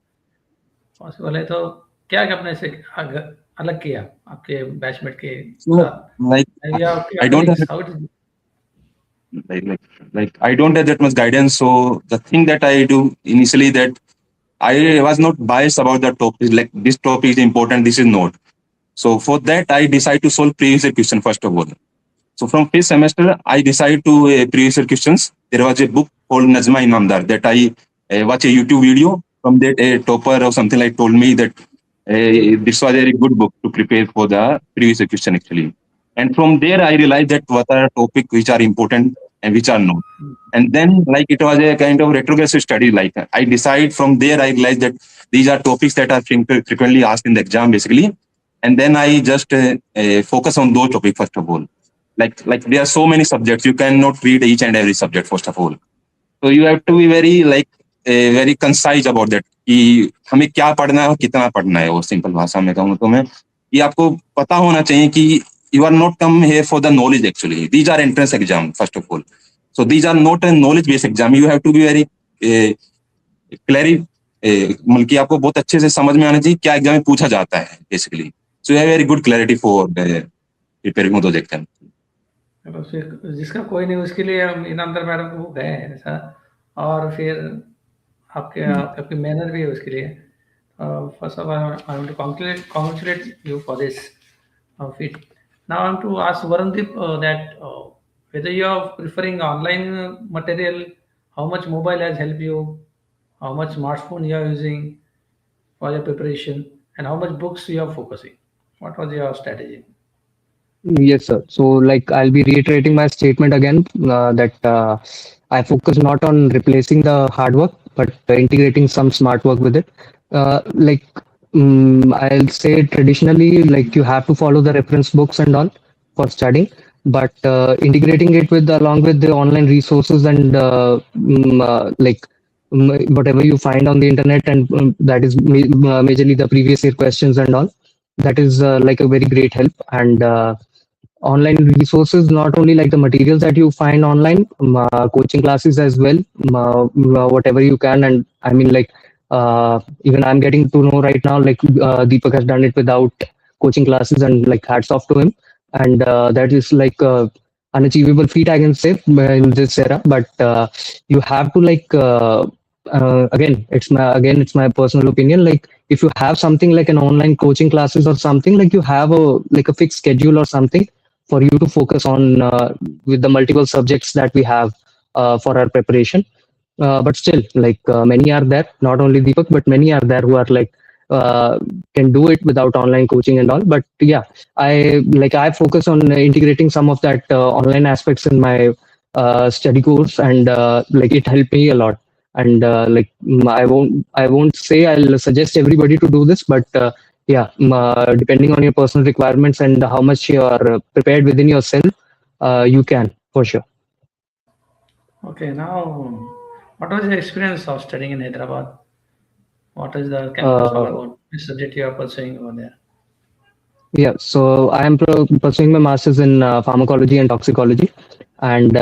पॉसिबल है तो क्या क्या आपने से अलग किया आपके बैचमेट के So, साथ like, Maybe आपके I don't have colleagues, how it is? like I don't have that much guidance. So the thing that I do initially that I was not biased about the topic. Like this topic is important, this is not. So for that I decide to solve previous year question first of all. So from fifth semester I decide to previous year questions. There was a book called Najma Inamdar that I watch a YouTube video from that a topper or something like told me that this was a very good book to prepare for the previous year question actually. And from there I realized that what are topics which are important and which are not. And then like it was a kind of retrogressive study. Like I decide from there I realized that these are topics that are frequently asked in the exam basically. And then I just focus on those topics first of all. Like there are so many subjects you cannot read each and every subject first of all. So you have to be very concise about that कि हमें क्या पढ़ना है और कितना पढ़ना है वो सिंपल भाषा में कहूँ तो मैं ये आपको पता होना चाहिए कि you are not come here for the knowledge actually. These are entrance exam first of all. So these are not a knowledge based exam. You have to be very clear मतलब कि आपको बहुत अच्छे से समझ में आना चाहिए क्या एग्जाम में पूछा जाता है basically. So you have very good clarity for preparing for those exams. तो फिर जिसका कोई नहीं उसके लिए हम इनामदार मैडम को गए हैं ऐसा और फिर आपकी मेहनत भी है उसके लिए first of all I want to congratulate you for this feat. Now I want to ask Varundeep that whether you are preferring online material, how much mobile has helped you, how much smartphone you are using for your preparation, and how much books you are focusing. What was your strategy? Yes, sir. So, like, I'll be reiterating my statement again that I focus not on replacing the hard work, but integrating some smart work with it. Like, I'll say traditionally, like, you have to follow the reference books and all for studying, but integrating it with along with the online resources and like whatever you find on the internet, and that is majorly the previous year questions and all. That is like a very great help and. Online resources, not only like the materials that you find online, coaching classes as well, whatever you can. And I mean, like, even I'm getting to know right now, like, Deepak has done it without coaching classes, and like, hats off to him. And that is like unachievable feat, I can say, in this era. But you have to like, it's my personal opinion. Like, if you have something like an online coaching classes or something, like you have a fixed schedule or something for you to focus on with the multiple subjects that we have for our preparation. but still, like many are there, not only Deepak, but many are there who are like can do it without online coaching and all. But yeah, I focus on integrating some of that online aspects in my study course, and like it helped me a lot. And I won't say I'll suggest everybody to do this, but yeah, depending on your personal requirements and how much you are prepared within yourself, you can for sure. Okay, now what was your experience of studying in Hyderabad? What is the campus all Uh, about? Which subject you are pursuing over there? Yeah, so I am pursuing my master's in pharmacology and toxicology, and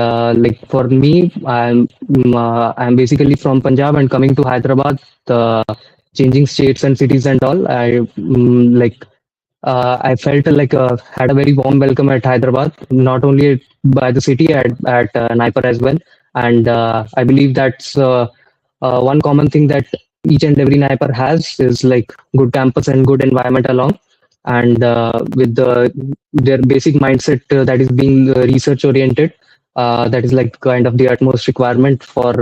like for me, I'm basically from Punjab and coming to Hyderabad, changing states and cities and all. I felt like had a very warm welcome at Hyderabad, not only by the city at NIPER as well, and I believe that's one common thing that each and every NIPER has is like good campus and good environment along, and with their basic mindset that is being research oriented. That is like kind of the utmost requirement for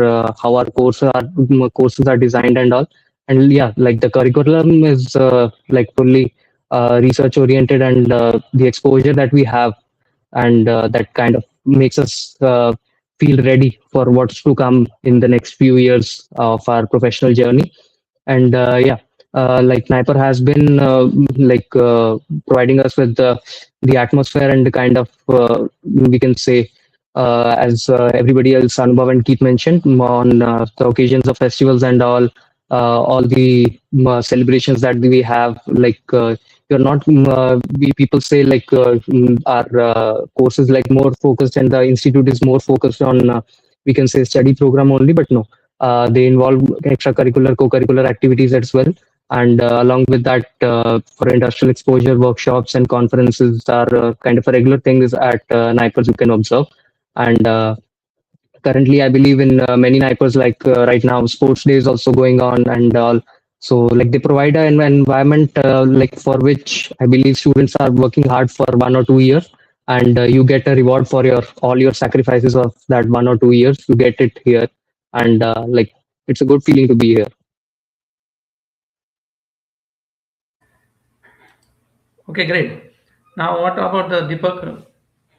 how our courses are designed and all. And yeah, like the curriculum is like fully research oriented, and the exposure that we have, and that kind of makes us feel ready for what's to come in the next few years of our professional journey. And yeah, like NIPER has been like providing us with the atmosphere and the kind of we can say as everybody else, Anubhav and Keith mentioned, on the occasions of festivals and all the celebrations that we have, like you're not we people say like our course is like more focused and the institute is more focused on we can say study program only, but no, they involve extracurricular, co-curricular activities as well. And along with that, for industrial exposure, workshops and conferences are kind of a regular thing is at NIPERS you can observe. And currently, I believe in many NIPERs, like right now, sports day is also going on and all. So like they provide an environment like for which I believe students are working hard for 1 or 2 years, and you get a reward for your all your sacrifices of that 1 or 2 years. You get it here, and like it's a good feeling to be here. Okay, great. Now, what about the Deepak?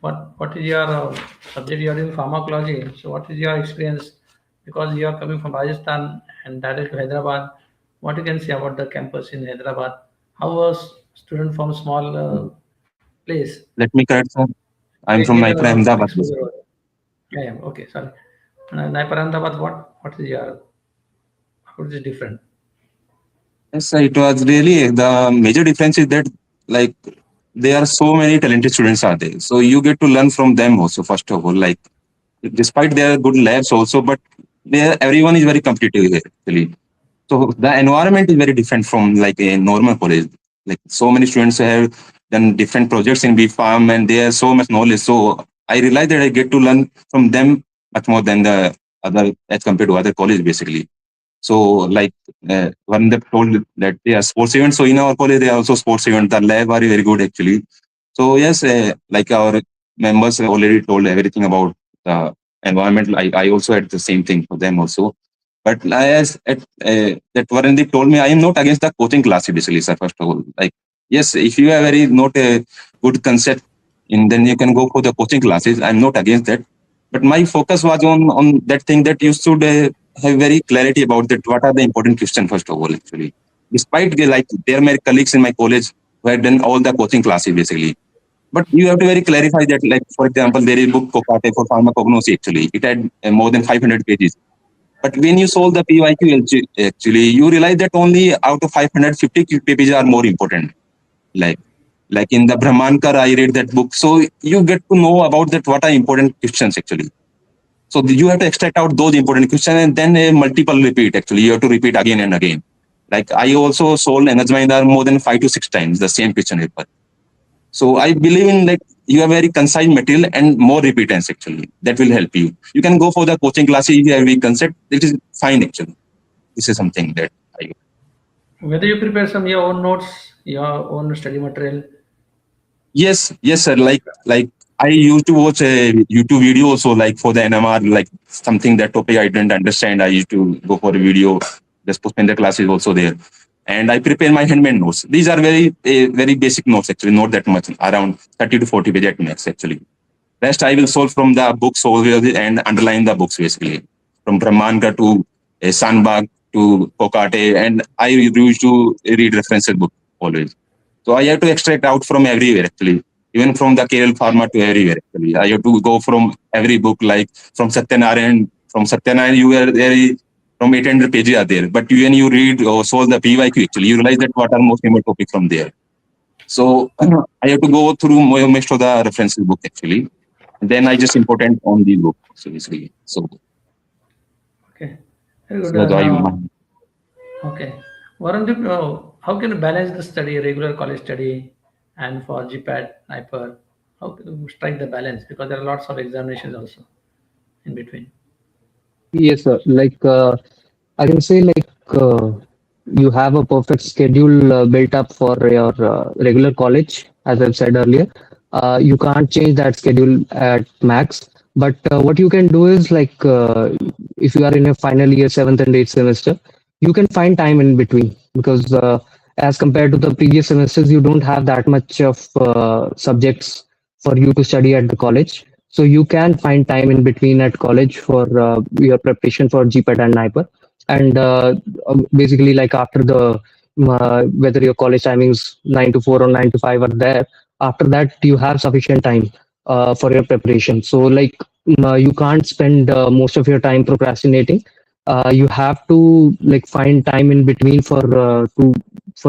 What is your subject? You are in pharmacology. So, what is your experience? Because you are coming from Rajasthan and direct to Hyderabad. What you can say about the campus in Hyderabad? How was student from small place Let me correct, sir. I'm get from NIPER Ahmedabad. exposure? Yeah, yeah. Okay, sorry. NIPER Ahmedabad. What is your how is it different? Yes, sir, it was really the major difference is that like there are so many talented students are there. So you get to learn from them also, first of all. Like despite their good labs also, but there everyone is very competitive here actually. So the environment is very different from like a normal college. Like so many students have done different projects in B Farm and they have so much knowledge. So I realized that I get to learn from them much more than the other as compared to other college basically. So like when they told that they are sports events, so in our college they are also sports events. The lab are very good actually. So yes, like our members have already told everything about the environment. I also had the same thing for them also. But that Varandeep told me, I am not against the coaching classes basically, sir. First of all, like yes, if you have very not a good concept, in then you can go for the coaching classes. I'm not against that. But my focus was on that thing that you should have very clarity about that. What are the important questions first of all, actually. Despite like there are my colleagues in my college who have done all the coaching classes basically. But you have to very clarify that, like for example, there is book Kokate for pharmacognosy actually. It had more than 500 pages. But when you solve the PYQ, actually, you realize that only out of 550 pages are more important. Like, like in the Brahmankar, I read that book. So you get to know about that what are important questions actually. So you have to extract out those important questions and then a multiple repeat actually. You have to repeat again and again. Like I also solved Energizer more than 5 to 6 times the same question paper. So I believe in like you have very concise material and more repetance actually. That will help you. You can go for the coaching classes if you have weak concept. It is fine actually. This is something that I Whether you prepare some your own notes, your own study material. yes, sir. Like I used to watch a YouTube video also, like for the NMR, like something that topic I didn't understand. I used to go for a video, just spend the classes also there. And I prepare my handmade notes. These are very basic notes actually, not that much, around 30 to 40 pages at max actually. Rest I will solve from the books over and underline the books basically. From Brahmanka to Sandbag to Kokate, and I used to read references book always. So I have to extract out from everywhere actually, even from the Kerala Pharma to everywhere actually. I have to go from every book, like from Satyanarayan. From Satyanarayan, you are there from 800 pages are there. But when you read or solve the PYQ actually, you realize that what are most important topics from there. So I have to go through most of the references book actually. And then I just important on the book. So basically, so Okay. Very good. so I, Now, okay. Varundip, how can you balance the study, regular college study, and for GPAT, NIPER? How can you strike the balance? Because there are lots of examinations also in between. Yes, sir. I can say you have a perfect schedule built up for your regular college, as I've said earlier. You can't change that schedule at max, but what you can do is if you are in your final year, seventh and eighth semester, you can find time in between because as compared to the previous semesters, you don't have that much of subjects for you to study at the college. So you can find time in between at college for your preparation for GPAT and NIPER. And basically, like after the whether your college timings 9 to 4 or 9 to 5 are there, after that you have sufficient time for your preparation. So you can't spend most of your time procrastinating. You have to find time in between for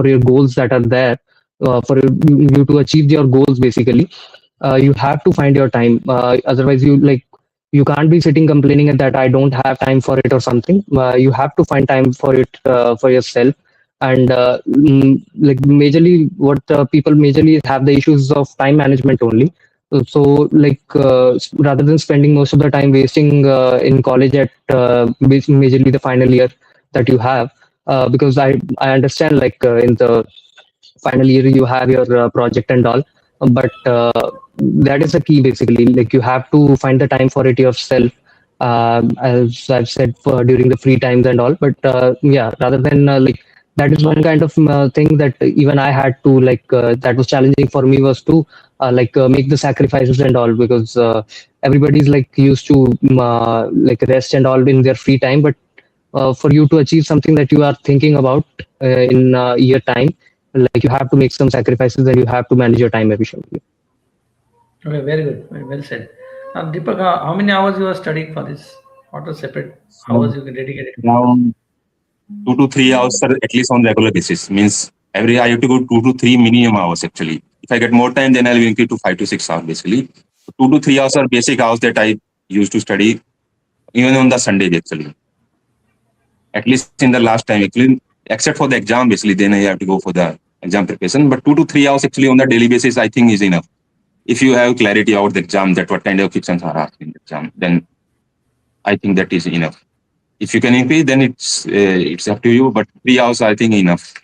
your goals that are there for you to achieve your goals basically. You have to find your time, otherwise you can't be sitting complaining that I don't have time for it or something. You have to find time for it for yourself. And majorly what people majorly have the issues of time management only. So rather than spending most of the time wasting in college at majorly the final year that you have, because I understand in the final year you have your project and all, but that is the key basically. Like you have to find the time for it yourself, as I've said, for during the free times and all. But yeah, rather than that is one kind of thing that even I had to that was challenging for me, was to make the sacrifices and all, because everybody's used to rest and all in their free time. But for you to achieve something that you are thinking about in a year time, you have to make some sacrifices and you have to manage your time efficiently. Okay, very good. Very well said. Now, Deepak, how many hours you are studying for this? What are separate hours you can dedicate it? around 2 to 3 hours sir, at least on regular basis. Means every I have to go 2 to 3 minimum hours actually. If I get more time, then I'll increase to 5 to 6 hours basically. 2 to 3 hours are basic hours that I used to study even on the Sunday actually. At least in the last time actually, except for the exam basically, then I have to go for the exam preparation. But 2 to 3 hours actually on the daily basis, I think is enough. If you have clarity about the exam, that what kind of questions are asked in the exam, then I think that is enough. If you can increase, then it's up to you. But 3 hours, I think enough.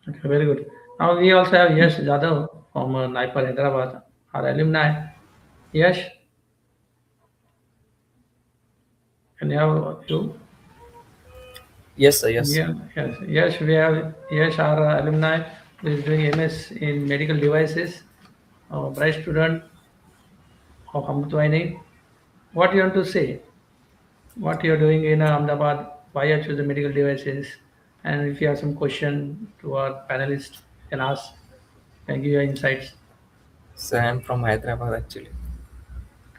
Okay, very good. Now we also have Yash Jadhav from NIPER Hyderabad, our alumni. Yash, can you have you? Yes, sir. Yes. Yeah, yes. Yash, we have Yash, our alumni, who is doing MS in medical devices, a bright student of Amrutwaini. What you want to say? What you're doing in Ahmedabad? Why you choose the medical devices? And if you have some question to our panelists, you can ask. Can give your insights. So I'm from Hyderabad actually.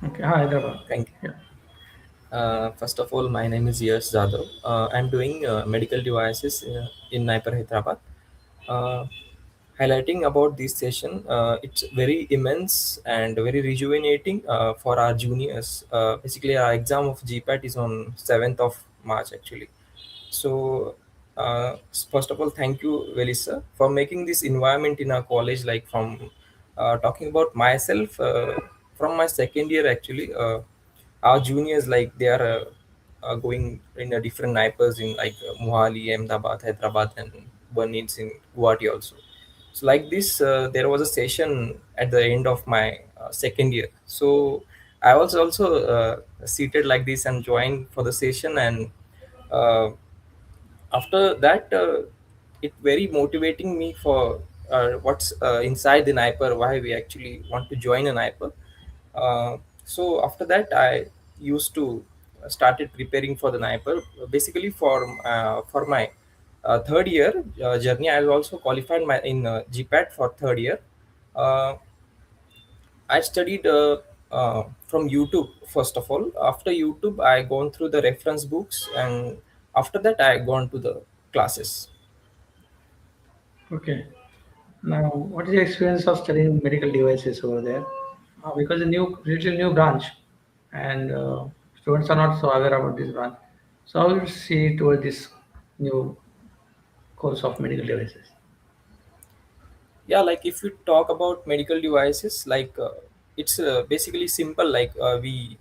Okay, Hyderabad. Thank you. Yeah. First of all, my name is Yash Jadhav. I'm doing medical devices in NIPER Hyderabad. Highlighting about this session, it's very immense and very rejuvenating for our juniors. Basically, our exam of GPAT is on 7th of March actually. So first of all, thank you, Velisa, for making this environment in our college. Like from talking about myself, from my second year actually, our juniors, like they are going in a different NIPERs in Mohali, Ahmedabad, Hyderabad, and one is in Guwahati also. So like this, there was a session at the end of my second year. So I was also seated like this and joined for the session, and uh, after that it very motivating me for what's inside the NIPER, why we actually want to join a NIPER. So after that I used to started preparing for the NIPER, basically for my third year journey. I also qualified my in GPAT for third year. uh, I studied from YouTube first of all. After YouTube, I gone through the reference books, and after that, I gone to the classes. Okay. Now, what is the experience of studying medical devices over there? Because a relatively new branch, and students are not so aware about this branch. So, how do you see toward this new course of medical devices? Yeah, like if you talk about medical devices, like it's basically simple. Like we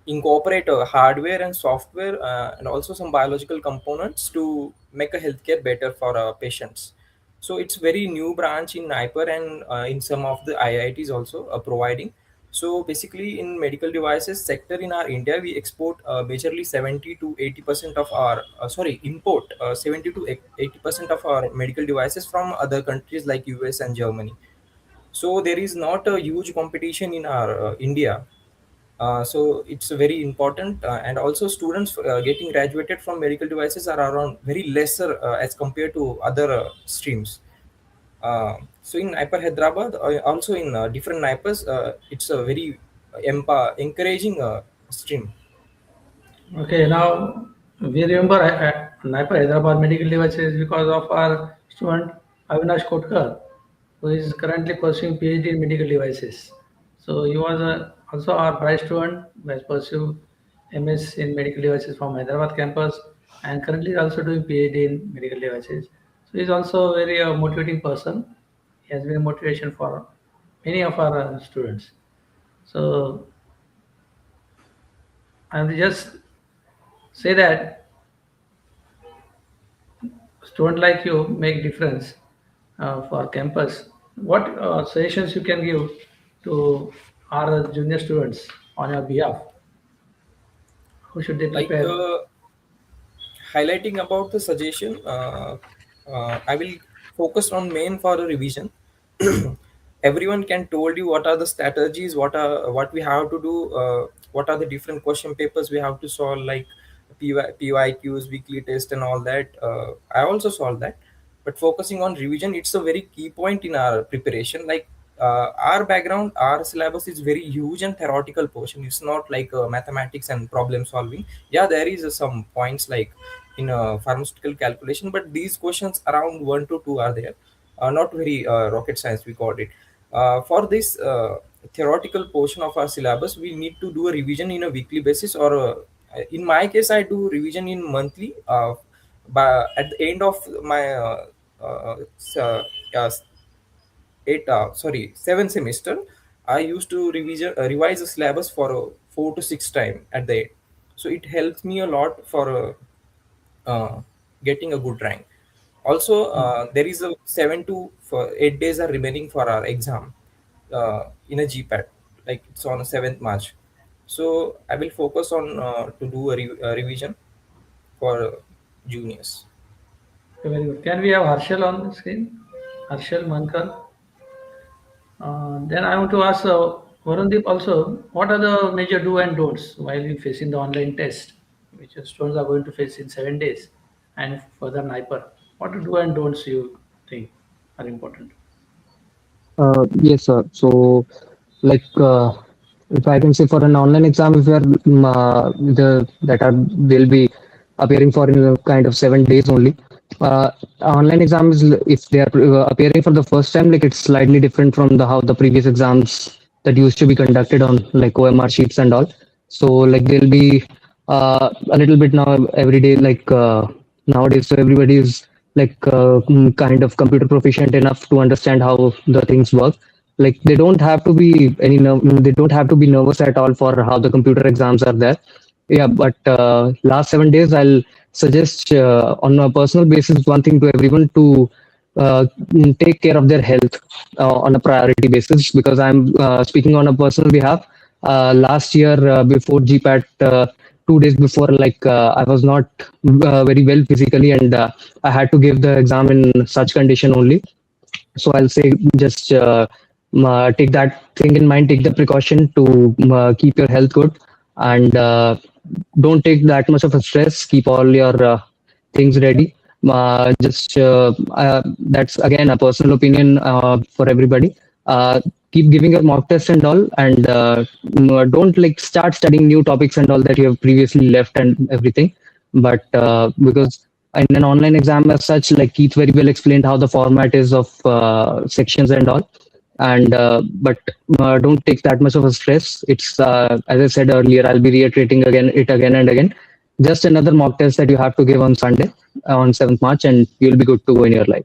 incorporate hardware and software and also some biological components to make a healthcare better for patients. So it's very new branch in NIPER, and in some of the IITs also providing. So basically, in medical devices sector in our India, we export majorly 70 to 80% of our import 70 to 80% of our medical devices from other countries like US and Germany. So there is not a huge competition in our India. So it's very important, and also students getting graduated from medical devices are around very lesser as compared to other streams. So in NIPER Hyderabad, also in different NIPERs, it's a very encouraging stream. Okay, now we remember NIPER Hyderabad medical devices because of our student Avinash Kotkar, who is currently pursuing PhD in medical devices. So he was also our bright student who has pursued MS in medical devices from Hyderabad campus, and currently is also doing PhD in medical devices. So he's also a very motivating person. He has been a motivation for many of our students. So I will just say that student like you make difference for campus. What suggestions you can give to our junior students on your behalf? How should they Like prepare? highlighting about the suggestion, I will focus on main for a revision. Everyone can told you what are the strategies, what we have to do, what are the different question papers we have to solve, like PYQs, weekly test, and all that. I also solve that, but focusing on revision, it's a very key point in our preparation. Like our background, our syllabus is very huge and theoretical portion. It's not like mathematics and problem solving. Yeah, there is some points like in pharmaceutical calculation, but these questions around 1 to 2 are there, not very rocket science we called it. For this theoretical portion of our syllabus, we need to do a revision in a weekly basis, or in my case I do revision in monthly. But at the end of my uh, s- uh, uh, 7 semester, I used to revise the syllabus for 4 to 6 times at the end. So it helps me a lot for getting a good rank. Also, there is a 7 to 8 days are remaining for our exam in a GPAT, like it's on 7th March. So I will focus on to do a revision for juniors. Okay, very good. Can we have Harshal on the screen? Harshal Mankar. Then I want to ask Varundeep also, what are the major do and don'ts while you facing the online test, which your students are going to face in 7 days, and further NIPER? What do and don'ts you think are important? Yes, sir. So, like, if I can say for an online exam, if you are that are will be appearing for in a kind of 7 days only. Online exams, if they are appearing for the first time, like it's slightly different from the how the previous exams that used to be conducted on like OMR sheets and all. So like there'll be a little bit now every day like nowadays. So everybody is like kind of computer proficient enough to understand how the things work. Like they don't have to be they don't have to be nervous at all for how the computer exams are there. Yeah, but last 7 days I'll suggest on a personal basis one thing to everyone to take care of their health on a priority basis. Because I'm speaking on a personal behalf. Last year, before GPAT, 2 days before, like I was not very well physically, and I had to give the exam in such condition only. So I'll say, just take that thing in mind, take the precaution to keep your health good, and don't take that much of a stress. Keep all your things ready. Just That's again a personal opinion for everybody. Keep giving your mock test and all, and don't like start studying new topics and all that you have previously left and everything. But because in an online exam as such, like Keith very well explained how the format is of sections and all. And but don't take that much of a stress. It's as I said earlier, I'll be reiterating again and again. Just another mock test that you have to give on Sunday, on 7th March, and you'll be good to go in your life.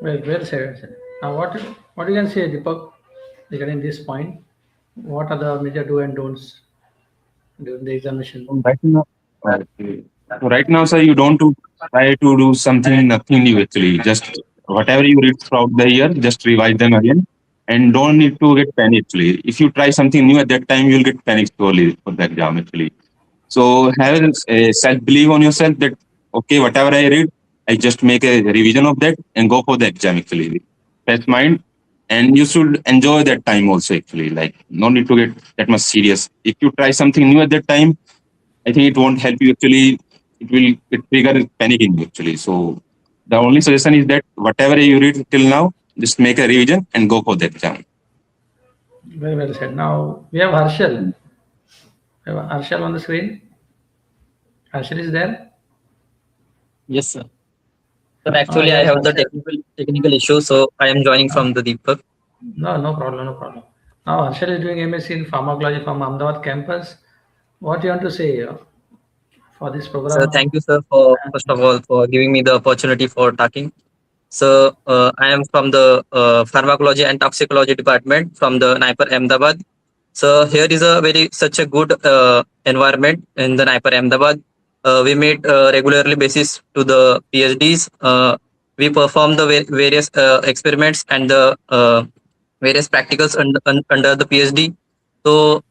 Well said. Now, what you can say, Deepak, regarding this point? What are the major do and don'ts during the examination? Right now, sir, you don't to try to do nothing new actually. Just whatever you read throughout the year, just revise them again, and don't need to get panic actually. If you try something new at that time, you'll get panicked slowly for the exam actually. So have a self belief on yourself that okay, whatever I read, I just make a revision of that and go for the exam actually. Fresh mind, and you should enjoy that time also actually. Like no need to get that much serious. If you try something new at that time, I think it won't help you actually. It trigger panic in you actually. So the only suggestion is that whatever you read till now, just make a revision and go for the exam. Very well said. Now we have Harshal. We have Harshal on the screen. Harshal is there? Yes, sir. Sir, actually, I have the technical issue, so I am joining from the Deepak. No problem. Now Harshal is doing MSc in pharmacology from Ahmedabad campus. What do you want to say for this program? Sir, thank you, sir, for first of all for giving me the opportunity for talking. So I am from the pharmacology and toxicology department from the NIPER Ahmedabad. So here is a such a good environment in the NIPER Ahmedabad. We meet regularly basis to the PhDs. We perform the various experiments and the various practicals under the PhD. So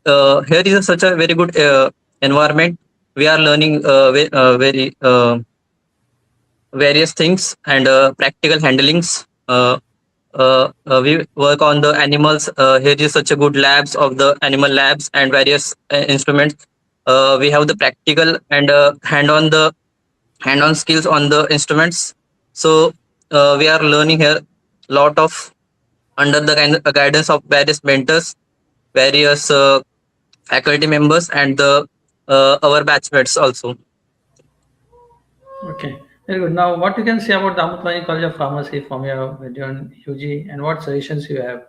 here is such a very good environment. We are learning very various things and practical handlings. We work on the animals. Here is such a good labs of the animal labs and various instruments. We have the practical and hand-on skills on the instruments. So we are learning here lot of under the guidance of various mentors, various faculty members, and the our batchmates also. Okay, very good. Now, what you can say about the Amrut College of Pharmacy from your UG, and what suggestions you have?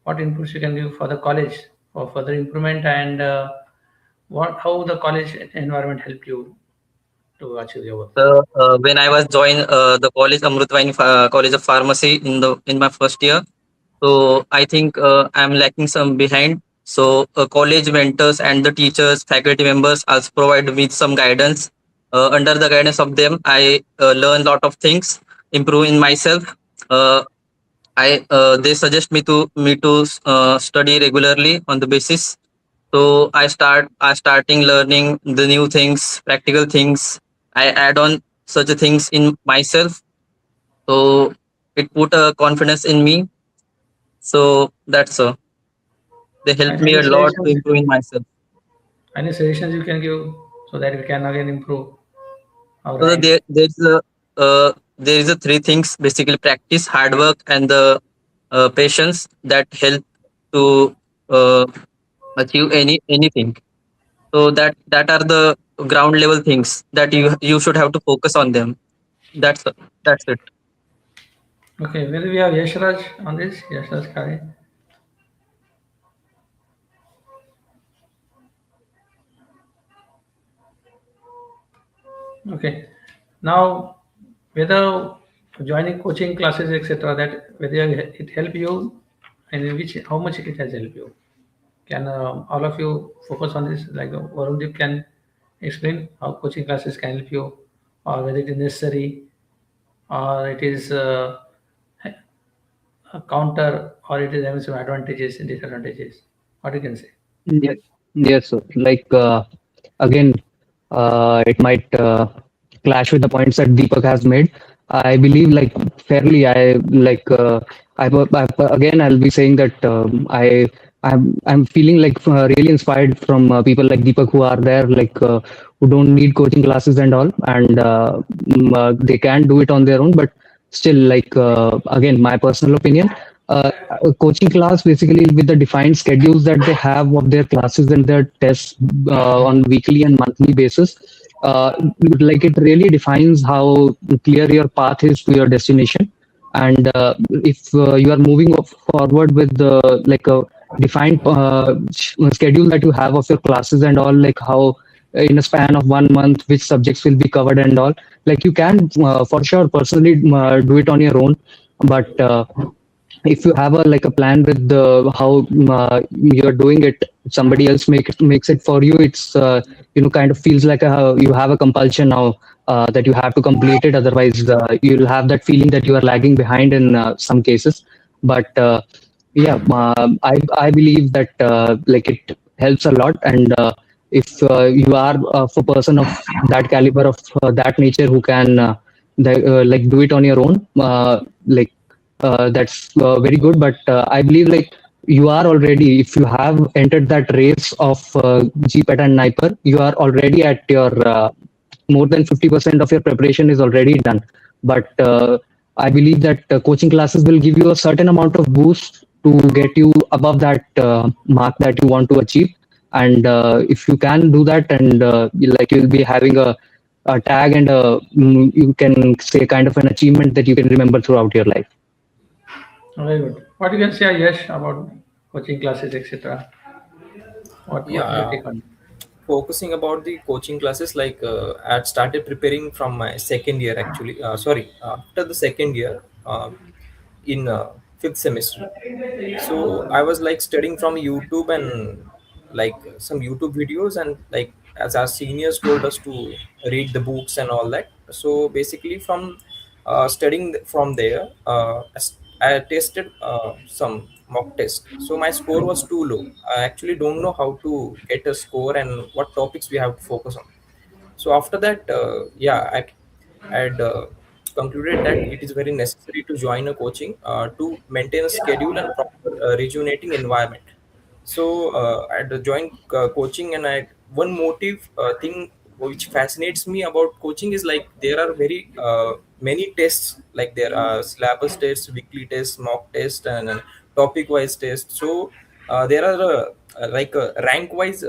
What inputs you can give for the college for further improvement, and how the college environment help you to achieve your work? So when I was joined the college Amrutvaini College of Pharmacy in my first year, so I think I'm lacking some behind. So college mentors and the teachers, faculty members also provide me some guidance. Under the guidance of them, I learn a lot of things, improve in myself. They suggest me to study regularly on the basis. So I starting learning the new things, practical things. I add on such things in myself. So it put a confidence in me. So that's they helped me a lot to improve in myself. Any suggestions you can give so that we can again improve our So rank? there is a three things basically: practice, hard work, and the patience that help to achieve anything. So that are the ground level things that you should have to focus on them. That's it. Okay, whether we have Yashraj on this, Yashraj Kare. Okay, now whether joining coaching classes, etc., that whether it help you, and in which how much it has helped you. Can all of you focus on this? Like Varundeep can explain how coaching classes can help you, or whether it is necessary, or it is a counter, or it is having some advantages and disadvantages? What you can say? Yes, yes, sir. Like again, it might clash with the points that Deepak has made. I believe, like fairly, I like again, I'll be saying that I'm feeling like really inspired from people like Deepak who are there, like who don't need coaching classes and all, and they can do it on their own. But still, like again, my personal opinion, a coaching class basically with the defined schedules that they have of their classes and their tests on weekly and monthly basis, like it really defines how clear your path is to your destination. And if you are moving forward with like a defined schedule that you have of your classes and all, like how in a span of 1 month which subjects will be covered and all, like you can for sure personally do it on your own. But if you have a like a plan with the how you're doing it, somebody else makes it for you, it's kind of feels like you have a compulsion now, that you have to complete it, otherwise you'll have that feeling that you are lagging behind in some cases. But yeah, I believe that like it helps a lot. And if you are a person of that caliber, of that nature, who can like do it on your own, like that's very good. But I believe like you are already, if you have entered that race of GPAT and NIPER, you are already at your more than 50% of your preparation is already done. But I believe that coaching classes will give you a certain amount of boost to get you above that mark that you want to achieve. And if you can do that, and you'll be having a tag and you can say kind of an achievement that you can remember throughout your life. Very good. What you can say, Yash, about coaching classes, etc.? What is your take on it? Focusing about the coaching classes, like I had started preparing from my second year actually. After the second year, in fifth semester. So I was like studying from YouTube and like some YouTube videos, and like as our seniors told us to read the books and all that. So basically from studying from there, I tested some mock test. So my score was too low. I actually don't know how to get a score and what topics we have to focus on. So after that, I had concluded that it is very necessary to join a coaching to maintain a schedule and proper rejuvenating environment. So I had joined coaching, and I one motive thing which fascinates me about coaching is like there are very many tests, like there are syllabus tests, weekly tests, mock tests, and topic wise tests. So there are like rank wise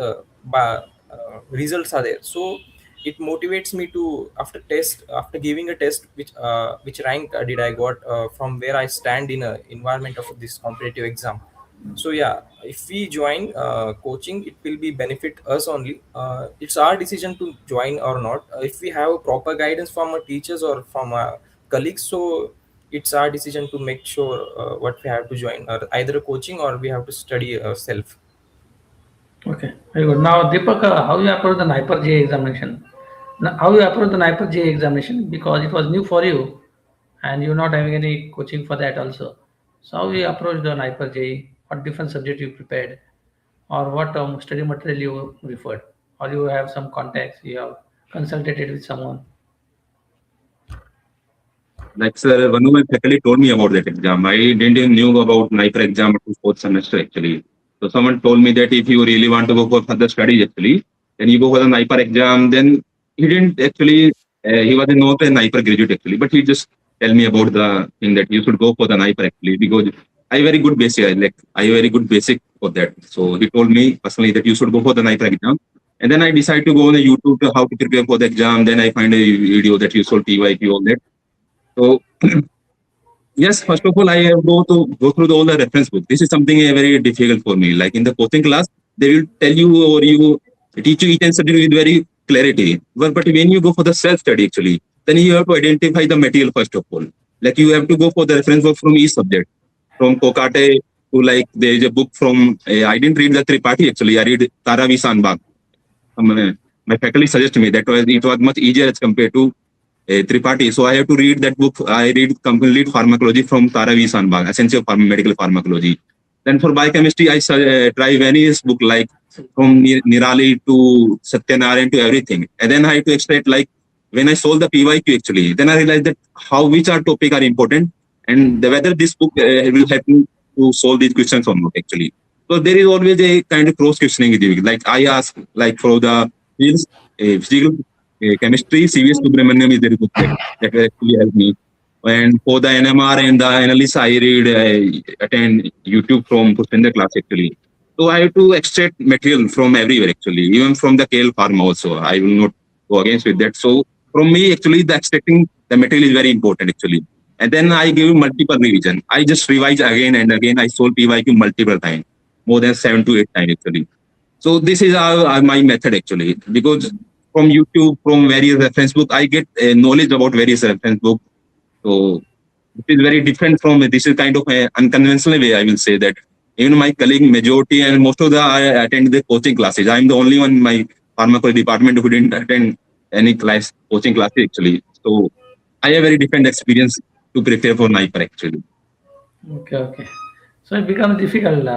results are there. So it motivates me to after giving a test, which rank did I got from where I stand in a environment of this competitive exam. So yeah, if we join coaching, it will be benefit us only. It's our decision to join or not. If we have proper guidance from our teachers or from our colleagues, so it's our decision to make sure what we have to join, or either a coaching or we have to study self. Okay, very good. Now, Deepak, how you approach the NIPER JEE examination? Now, how you approach the NIPER JEE examination, because it was new for you and you're not having any coaching for that also. So how you approach the NIPER JEE? What different subject you prepared, or what study material you referred, or you have some contacts, you have consulted with someone? Like, sir, one of my faculty told me about that exam. I didn't even knew about NIPER exam to fourth semester actually. So someone told me that if you really want to go for further studies actually, then you go for the NIPER exam. Then he didn't actually, he was not a NIPER graduate actually, but he just tell me about the thing that you should go for the NIPER actually, because I very good basic, like I very good basic for that. So he told me personally that you should go for the NIPER exam. And then I decided to go on the YouTube to how to prepare for the exam. Then I find a video that you sold TYP, all that. So yes, first of all, I have to go through all the reference book. This is something very difficult for me. Like in the coaching class, they will tell you or you teach you each and subject with very clarity. But when you go for the self-study actually, then you have to identify the material first of all. Like you have to go for the reference book from each subject. From Kokate to like there is a book from I didn't read the Tripathi actually. I read Taravi Sanbag. My faculty suggested me that it was much easier as compared to Tripathi. So I have to read that book. I read complete pharmacology from Tara V. Sanbag, Essence of Medical Pharmacology. Then for biochemistry, I try various book like from Nirali to Satyanarayan to everything. And then I have to extract like when I solve the PYQ actually, then I realized that which are topic are important and whether this book will help me to solve these questions or not actually. So there is always a kind of cross questioning with you. Like I ask like for the fields, physical chemistry, CVS Subramaniam is very good that will actually help me. And for the NMR and the analysis, I read, attend YouTube from Pushpinder class actually. So I have to extract material from everywhere actually, even from the KL Pharma also. I will not go against with that. So from me actually, the extracting the material is very important actually. And then I give multiple revision. I just revise again and again. I solve PYQ multiple times, more than 7 to 8 times actually. So this is my method actually, because from YouTube, from various reference book, I get knowledge about various reference book. So it is very different from this is kind of an unconventional way. I will say that even my colleague majority and most of the I attend the coaching classes. I'm the only one in my pharmacology department who didn't attend any class coaching classes actually. So I have very different experience to prepare for NIPER actually. Okay. So it becomes difficult.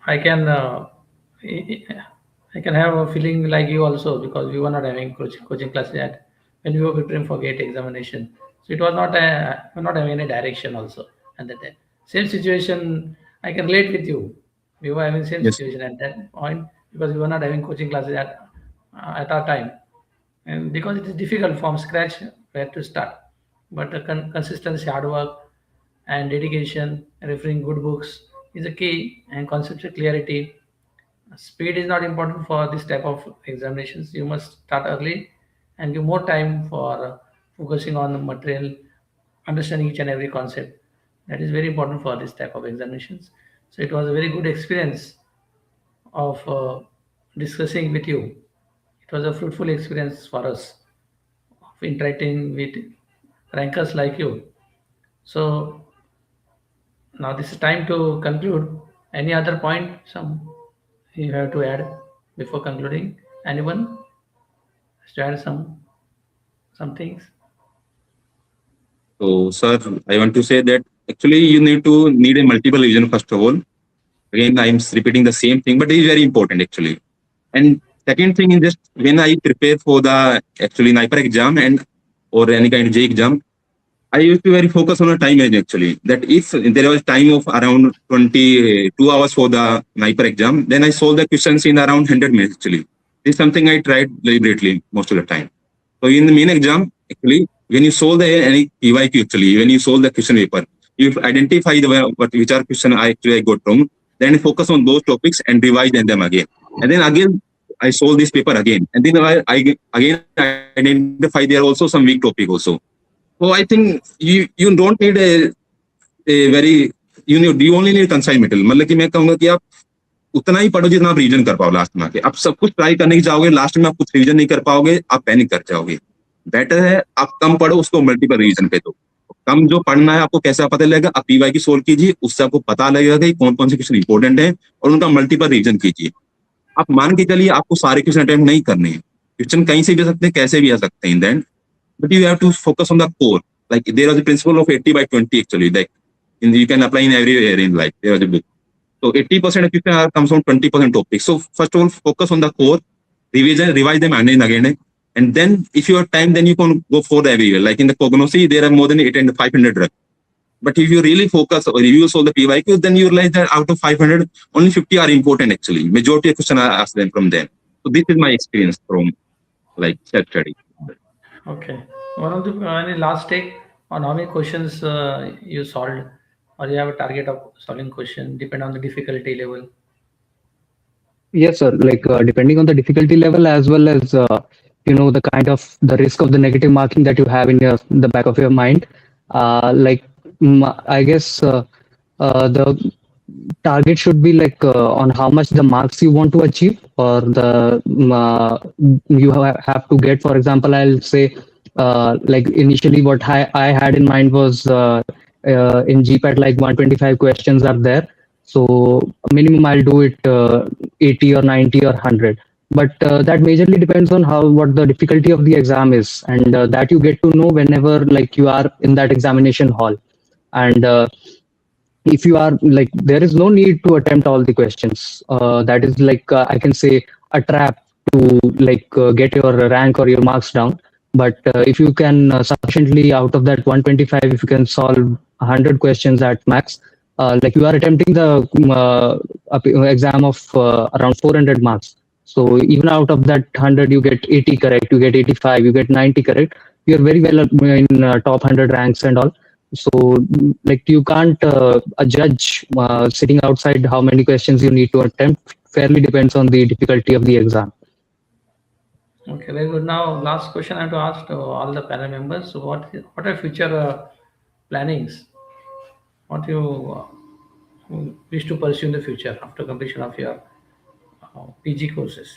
I can I can have a feeling like you also, because we were not having coaching classes yet when we were preparing for GATE examination. So it was not we were not having any direction also at that time. Same situation. I can relate with you. We were having same Yes. situation at that point because we were not having coaching classes at our time, and because it is difficult from scratch where to start. But the consistency, hard work, and dedication, referring good books is a key, and conceptual clarity. Speed is not important for this type of examinations. You must start early and give more time for focusing on the material, understanding each and every concept. That is very important for this type of examinations. So it was a very good experience of discussing with you. It was a fruitful experience for us of interacting with rankers like you. So now this is time to conclude. Any other point some you have to add before concluding? Anyone has to add some things? So sir, I want to say that actually you need a multiple revision first of all. Again, I'm repeating the same thing, but it is very important actually. And second thing is just when I prepare for the actually NIPER exam and or any kind of JEE exam, I used to very focus on a time management actually. That if there was time of around 22 hours for the NIPER exam, then I solve the questions in around 100 minutes actually. This is something I tried deliberately most of the time. So in the main exam, actually, when you solve any PYQ actually, when you solve the question paper, you identify which are question I got wrong, then focus on those topics and revise them again. And then again, I solve this paper again. And then I again identify there are also some weak topic also. So I think you don't need a very you only need concise material. मतलब कि मैं कहूँगा कि आप उतना ही पढ़ो जितना आप रीजन कर पाओ लास्ट में आके. आप सब कुछ ट्राई करने की जाओगे, लास्ट में आप कुछ रीजन नहीं कर पाओगे, आप पैनिक कर जाओगे. बेटर है आप कम पढ़ो, उसको मल्टीपल रीजन पे दो. कम जो पढ़ना है आपको कैसा पता लगेगा, आप पीवाई की सोल्व कीजिए, उससे आपको पता लगेगा कि कौन कौन से क्वेश्चन इंपॉर्टेंट है और उनका मल्टीपल रीजन कीजिए. आप मान के चलिए आपको सारे क्वेश्चन अटेम्प्ट नहीं करने हैं. क्वेश्चन कहीं से भी आ सकते हैं, कैसे भी आ सकते हैं. Then but you have to focus on the core. Like there was a principle of 80/20 actually. Like you can apply in every area in life. There was a book. So 80% of question comes from 20% topics. So first of all, focus on the core, revise them again and again. And then if you have time, then you can go for the everywhere. Like in the cognosy, there are more than 500 drugs. But if you really focus or review all the PYQs, then you realize that out of 500, only 50 are important actually. Majority of questions are asked them from them. So this is my experience from like self-study. Okay. One of the any last take on how many questions you solved, or you have a target of solving question depend on the difficulty level? Yes, sir. Like depending on the difficulty level as well as the kind of the risk of the negative marking that you have in the back of your mind. I guess the target should be like on how much the marks you want to achieve, or the you have to get. For example, I'll say like initially what I had in mind was in GPAT like 125 questions are there. So minimum I'll do it 80 or 90 or 100. but that majorly depends on what the difficulty of the exam is, and that you get to know whenever like you are in that examination hall. And if you are like, there is no need to attempt all the questions. That is like, I can say, a trap to like get your rank or your marks down. But if you can sufficiently, out of that 125, if you can solve 100 questions at max, like you are attempting the exam of around 400 marks. So even out of that 100, you get 80 correct, you get 85, you get 90 correct. You're very well in top 100 ranks and all. So like you can't judge sitting outside how many questions you need to attempt. Fairly depends on the difficulty of the exam. Okay, very good. Now, last question I have to ask all the panel members. So, what are future plannings? What you wish to pursue in the future after completion of your PG courses?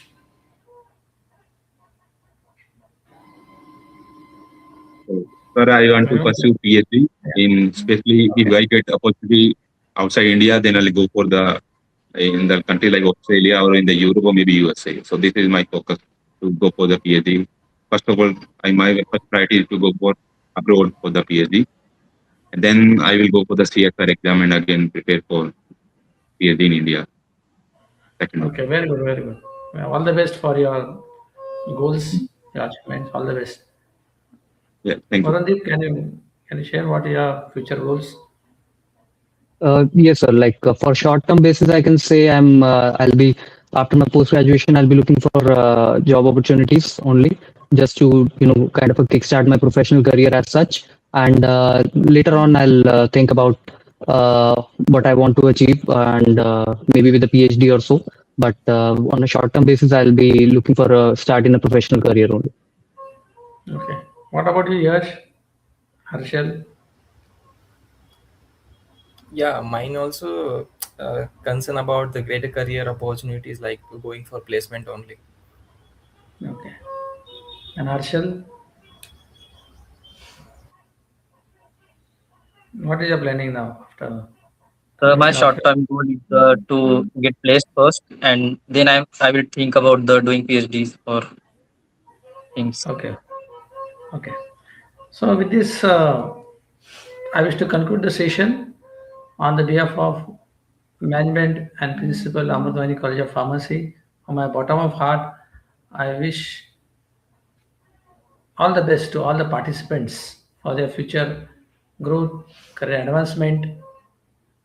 So, sir, I want to pursue PhD in, especially if I get opportunity outside India, then I'll go for the in the country like Australia or in the Europe or maybe USA. So this is my focus, to go for the PhD. First of all, my first priority is to go for abroad for the PhD, and then I will go for the CSR exam and again prepare for PhD in India. Second. Okay, very good, very good. Well, all the best for your goals, your achievements. All the best. Yeah, thank you. Varandeep, can you share what are your future goals? Yes, sir. Like for short-term basis, I can say I'll be, after my post-graduation, I'll be looking for job opportunities only, just to kind of kickstart my professional career as such. And later on, I'll think about what I want to achieve, and maybe with a PhD or so. But on a short-term basis, I'll be looking for a start in a professional career only. Okay. What about you, Yash? Harshal? Yeah, mine also concern about the greater career opportunities, like going for placement only. Okay. And Harshal, what is your planning now after My completion of your? short-term goal is to get placed first, and then I will think about the doing PhDs or things. Okay. Okay. So with this, I wish to conclude the session on the behalf of management and principal Amrutwani College of Pharmacy. From my bottom of heart, I wish all the best to all the participants for their future growth, career advancement.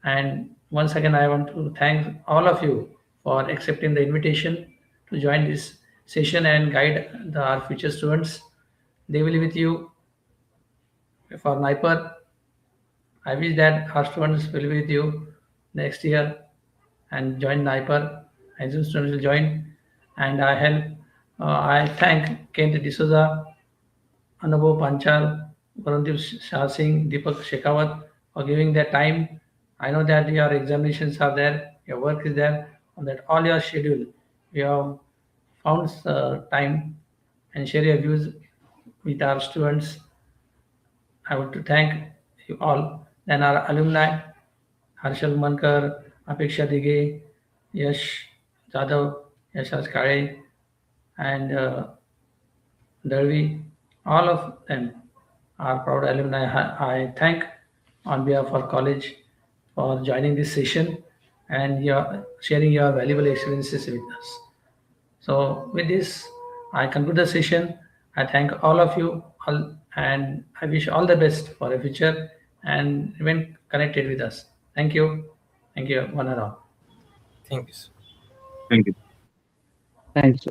And once again, I want to thank all of you for accepting the invitation to join this session and guide our future students. They will be with you for NIPER. I wish that our students will be with you next year and join NIPER. I assume students will join, and I thank Kent D'Souza, Anubhav Panchal, Varandeep Shah Singh, Deepak Shekhawat for giving their time. I know that your examinations are there, your work is there, on that all your schedule. You have found time and share your views with our students. I want to thank you all. Then our alumni, Harshal Mankar, Apeksha Dige, Yash Jadhav, Yashas Kare, and Darvi, all of them are proud alumni. I thank on behalf of our college for joining this session and sharing your valuable experiences with us. So with this, I conclude the session. I thank all of you all, and I wish all the best for the future and remain connected with us. Thank you. Thank you, one and all. Thank you, sir. Thank you. Thanks.